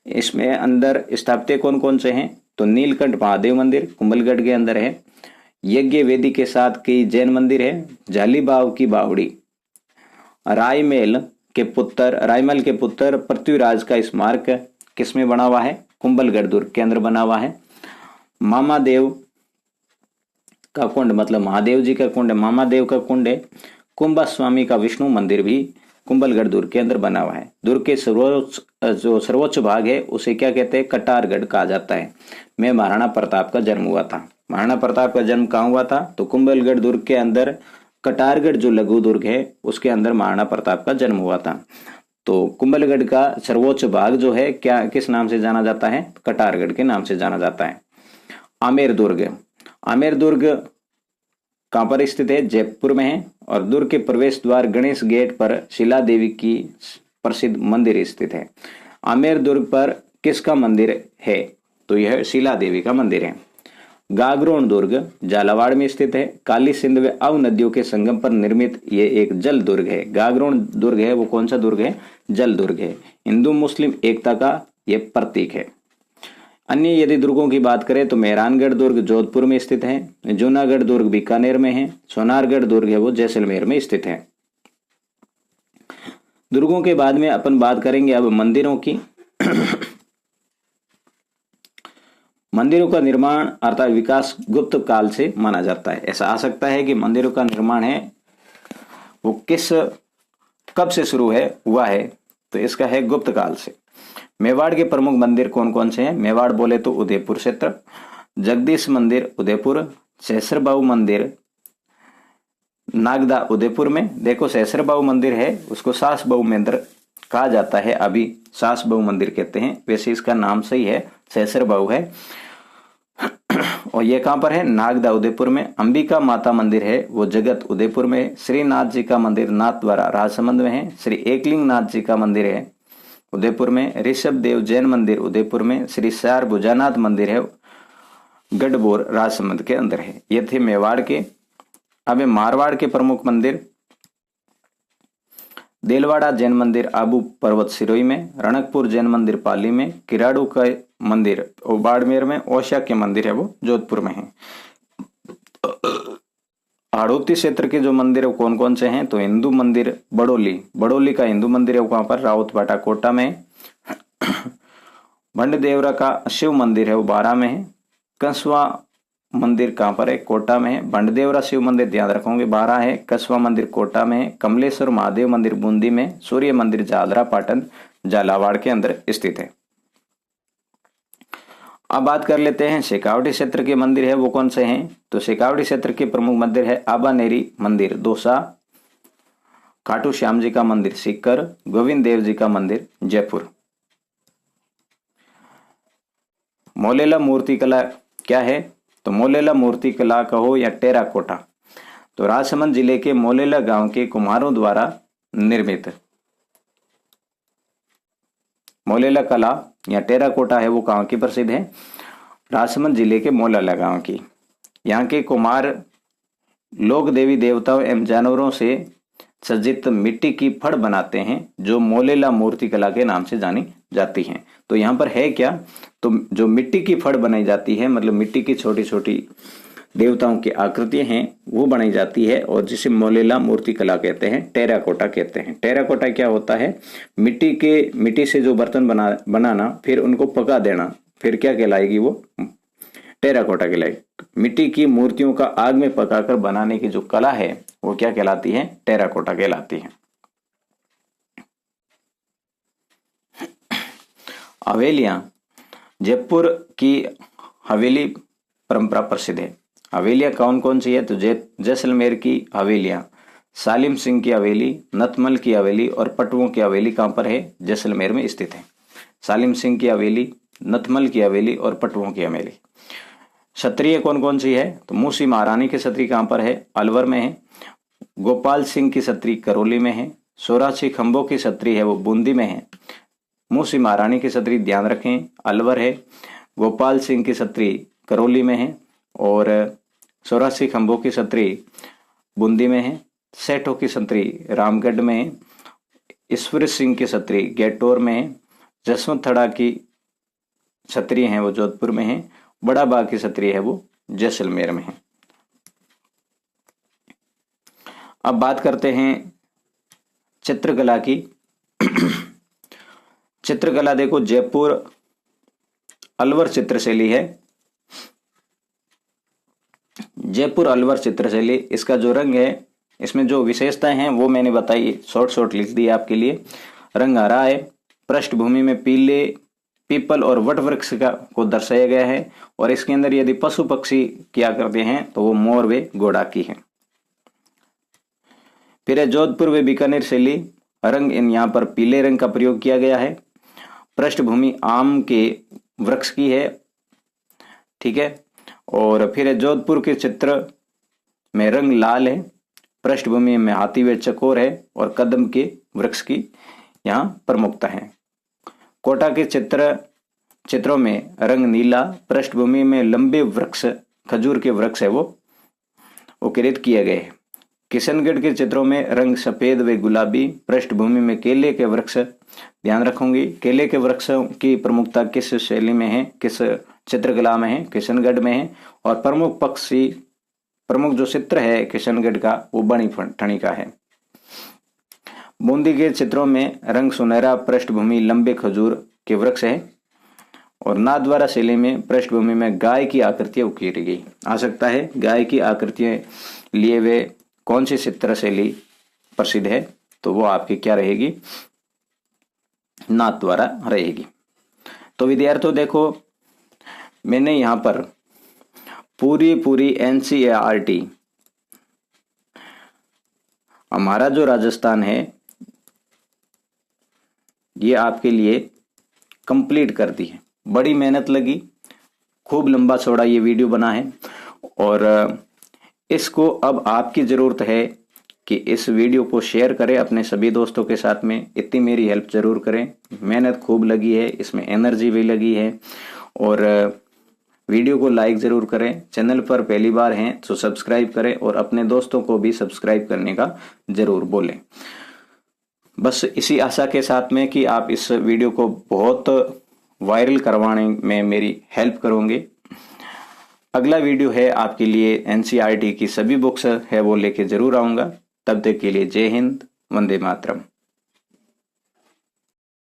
Speaker 1: इसमें अंदर स्थापत्य कौन कौन से हैं? तो नीलकंठ महादेव मंदिर कुंभलगढ़ के अंदर है। यज्ञ वेदी के साथ कई जैन मंदिर है। जालीबाव की बावड़ी, रायमल के पुत्र पृथ्वीराज का स्मारक किसमें बना हुआ है? कुंभलगढ़ दुर्ग के अंदर बना हुआ है। मामादेव का कुंड, मतलब महादेव जी का कुंड, मामादेव का कुंड है। कुंभा स्वामी का विष्णु मंदिर भी कुंभलगढ़ दुर्ग के अंदर बना हुआ है। दुर्ग के सर्वोच्च भाग है उसे क्या कहते हैं? कटारगढ़ कहा जाता है। में महाराणा प्रताप का जन्म हुआ था। महाराणा प्रताप का जन्म कहाँ हुआ था? तो कुंभलगढ़ दुर्ग के अंदर कटारगढ़ जो लघु दुर्ग है उसके अंदर महाराणा प्रताप का जन्म हुआ था। तो कुंभलगढ़ का सर्वोच्च भाग जो है क्या किस नाम से जाना जाता है? कटारगढ़ के नाम से जाना जाता है। आमेर दुर्ग, आमेर दुर्ग कहाँ पर स्थित है? जयपुर में है। और दुर्ग के प्रवेश द्वार गणेश गेट पर शिला देवी की प्रसिद्ध मंदिर स्थित है। आमेर दुर्ग पर किसका मंदिर है? तो यह शिला देवी का मंदिर है। गागरोन दुर्ग झालावाड़ में स्थित है। काली सिंध व अव नदियों के संगम पर निर्मित ये एक जल दुर्ग है। गागरोन दुर्ग है वो कौन सा दुर्ग है? जल दुर्ग है। हिंदू मुस्लिम एकता का यह प्रतीक है। अन्य यदि दुर्गों की बात करें तो मेहरानगढ़ दुर्ग जोधपुर में स्थित है। जूनागढ़ दुर्ग बीकानेर में है। सोनारगढ़ दुर्ग है वो जैसलमेर में स्थित है। दुर्गों के बाद में अपन बात करेंगे अब मंदिरों की। मंदिरों का निर्माण अर्थात विकास गुप्त काल से माना जाता है। ऐसा आ सकता है कि मंदिरों का निर्माण है वो कब से शुरू हुआ है? तो इसका है गुप्त काल से। मेवाड़ के प्रमुख मंदिर कौन कौन से हैं? मेवाड़ बोले तो उदयपुर क्षेत्र, जगदीश मंदिर उदयपुर, सहस्त्रबाहु मंदिर नागदा उदयपुर में। देखो सहस्त्रबाहु मंदिर है उसको सासबाहु मंदिर कहा जाता है, अभी सासबाहु मंदिर कहते हैं, वैसे इसका नाम सही है सहस्त्रबाहु है। और ये कहां पर है? नागदा उदयपुर में। अंबिका माता मंदिर है वो जगत उदयपुर में। श्रीनाथ जी का मंदिर नाथद्वारा राजसमंद में है। श्री एकलिंग नाथ जी का मंदिर है उदयपुर में। ऋषभ देव जैन मंदिर उदयपुर में। श्री सार भुजानाथ मंदिर है गढ़बोर राजसमंद के अंदर है। ये थे मेवाड़ के। अब मारवाड़ के प्रमुख मंदिर, देलवाड़ा जैन मंदिर आबू पर्वत सिरोही में, रणकपुर जैन मंदिर पाली में, किराड़ू का मंदिर बाड़मेर में, ओशा के मंदिर है वो जोधपुर में है। हाड़ौती क्षेत्र के जो मंदिर है वो कौन कौन से हैं? तो हिंदू मंदिर बड़ोली का हिंदू मंदिर है वो कहाँ पर? राउतबाटा कोटा में है। भंडदेवरा का शिव मंदिर है वो बारां में है। कसवा मंदिर कहाँ पर है? कोटा में है। भंडदेवरा शिव मंदिर ध्यान रखोगे बारां है। कसवा मंदिर कोटा में है। कमलेश्वर महादेव मंदिर बूंदी में। सूर्य मंदिर झालरा पाटन झालावाड़ के अंदर स्थित है। अब बात कर लेते हैं शेखावटी क्षेत्र के मंदिर है वो कौन से हैं? तो शेखावटी क्षेत्र के प्रमुख मंदिर है आबानेरी मंदिर दौसा, खाटू श्याम जी का मंदिर सीकर, गोविंद देव जी का मंदिर जयपुर। मोलेला मूर्ति कला क्या है? तो मोलेला मूर्ति कला कहो या टेराकोटा, तो राजसमंद जिले के मोलेला गांव के कुम्हारों द्वारा निर्मित मोलेला कला या टेराकोटा है वो कहाँ की प्रसिद्ध है? राजसमंद जिले के मोलेला गांव की। यहाँ के कुम्हार लोक देवी देवताओं एवं जानवरों से सज्जित मिट्टी की फड़ बनाते हैं जो मोलेला मूर्ति कला के नाम से जानी जाती हैं। तो यहाँ पर है क्या? तो जो मिट्टी की फड़ बनाई जाती है, मतलब मिट्टी की छोटी छोटी देवताओं की आकृतियां हैं वो बनाई जाती है और जिसे मोलेला मूर्ति कला कहते हैं, टेराकोटा कहते हैं। टेराकोटा क्या होता है? मिट्टी से जो बर्तन बनाना फिर उनको पका देना, फिर क्या कहलाएगी वो? टेराकोटा कहलाएगी। मिट्टी की मूर्तियों का आग में पकाकर बनाने की जो कला है वो क्या कहलाती है? टेराकोटा कहलाती है। हवेलियां, जयपुर की हवेली परंपरा प्रसिद्ध है। हवेलियां कौन कौन सी है? तो जैसलमेर की हवेलियां, सालिम सिंह की हवेली, नतमल की हवेली और पटवों की हवेली कहां पर है? जैसलमेर में स्थित है। सालिम सिंह की हवेली, नतमल की हवेली और पटवों की हवेली। क्षत्रिय कौन कौन सी है? तो मूसी महारानी की क्षत्रिय कहां पर है? अलवर में है। गोपाल सिंह की क्षत्रिय करौली में है। 84 खंभों की क्षत्रिय है वो बूंदी में है। मूसी महारानी की क्षत्रिय ध्यान रखें अलवर है। गोपाल सिंह की क्षत्रिय करौली में है और 84 खंभों की क्षत्रिय बूंदी में है। सेठों की क्षत्रिय रामगढ़ में है। ईश्वर सिंह की क्षत्रिय गेटोर में है। जसवंत थड़ा की क्षत्रिय हैं वो जोधपुर में है। बड़ा बाग की क्षत्रिय है वो जैसलमेर में है। अब बात करते हैं चित्रकला की। चित्रकला देखो जयपुर अलवर चित्रशैली है। जयपुर अलवर चित्रशैली, इसका जो रंग है, इसमें जो विशेषताएं हैं वो मैंने बताई, शॉर्ट लिख दी आपके लिए। रंग हरा है, पृष्ठभूमि में पीले पीपल और वट वृक्ष को दर्शाया गया है और इसके अंदर यदि पशु पक्षी क्या करते हैं तो वो मोर व घोड़ा की है। फिर है जोधपुर व बीकानेर शैली, रंग यहाँ पर पीले रंग का प्रयोग किया गया है। पृष्ठभूमि आम के वृक्ष की है, ठीक है। और फिर है जोधपुर के चित्र में रंग लाल है, पृष्ठभूमि में हाथी व चकोर है और कदम के वृक्ष की यहाँ प्रमुखता है। कोटा के चित्रों में रंग नीला, पृष्ठभूमि में लंबे वृक्ष खजूर के वृक्ष है वो उकेरित किए गए हैं। किशनगढ़ के चित्रों में रंग सफेद व गुलाबी, पृष्ठभूमि में केले के वृक्ष। ध्यान रखूंगी केले के वृक्षों की प्रमुखता किस शैली में है, किस चित्रकला में है? किशनगढ़ में है। और प्रमुख जो चित्र है किशनगढ़ का वो बनी ठनी का है। बूंदी के चित्रों में रंग सुनहरा, पृष्ठभूमि लंबे खजूर के वृक्ष है। और नाथद्वारा शैली में पृष्ठभूमि में गाय की आकृतियां उकेरी गई। आ सकता है गाय की आकृतियां लिए वे कौन सी चित्र शैली प्रसिद्ध है? तो वो आपकी क्या रहेगी? नाथद्वारा रहेगी। तो विद्यार्थियों देखो, मैंने यहां पर पूरी NCERT हमारा जो राजस्थान है ये आपके लिए कंप्लीट कर दी है। बड़ी मेहनत लगी, खूब लंबा चौड़ा ये वीडियो बना है और इसको अब आपकी जरूरत है कि इस वीडियो को शेयर करें अपने सभी दोस्तों के साथ में। इतनी मेरी हेल्प जरूर करें। मेहनत खूब लगी है, इसमें एनर्जी भी लगी है। और वीडियो को लाइक जरूर करें। चैनल पर पहली बार हैं तो सब्सक्राइब करें और अपने दोस्तों को भी सब्सक्राइब करने का जरूर बोलें। बस इसी आशा के साथ में कि आप इस वीडियो को बहुत वायरल करवाने में मेरी हेल्प करोगे। अगला वीडियो है आपके लिए एनसीईआरटी की सभी बुक्स है वो लेके जरूर आऊंगा। तब तक के लिए जय हिंद, वंदे मातरम।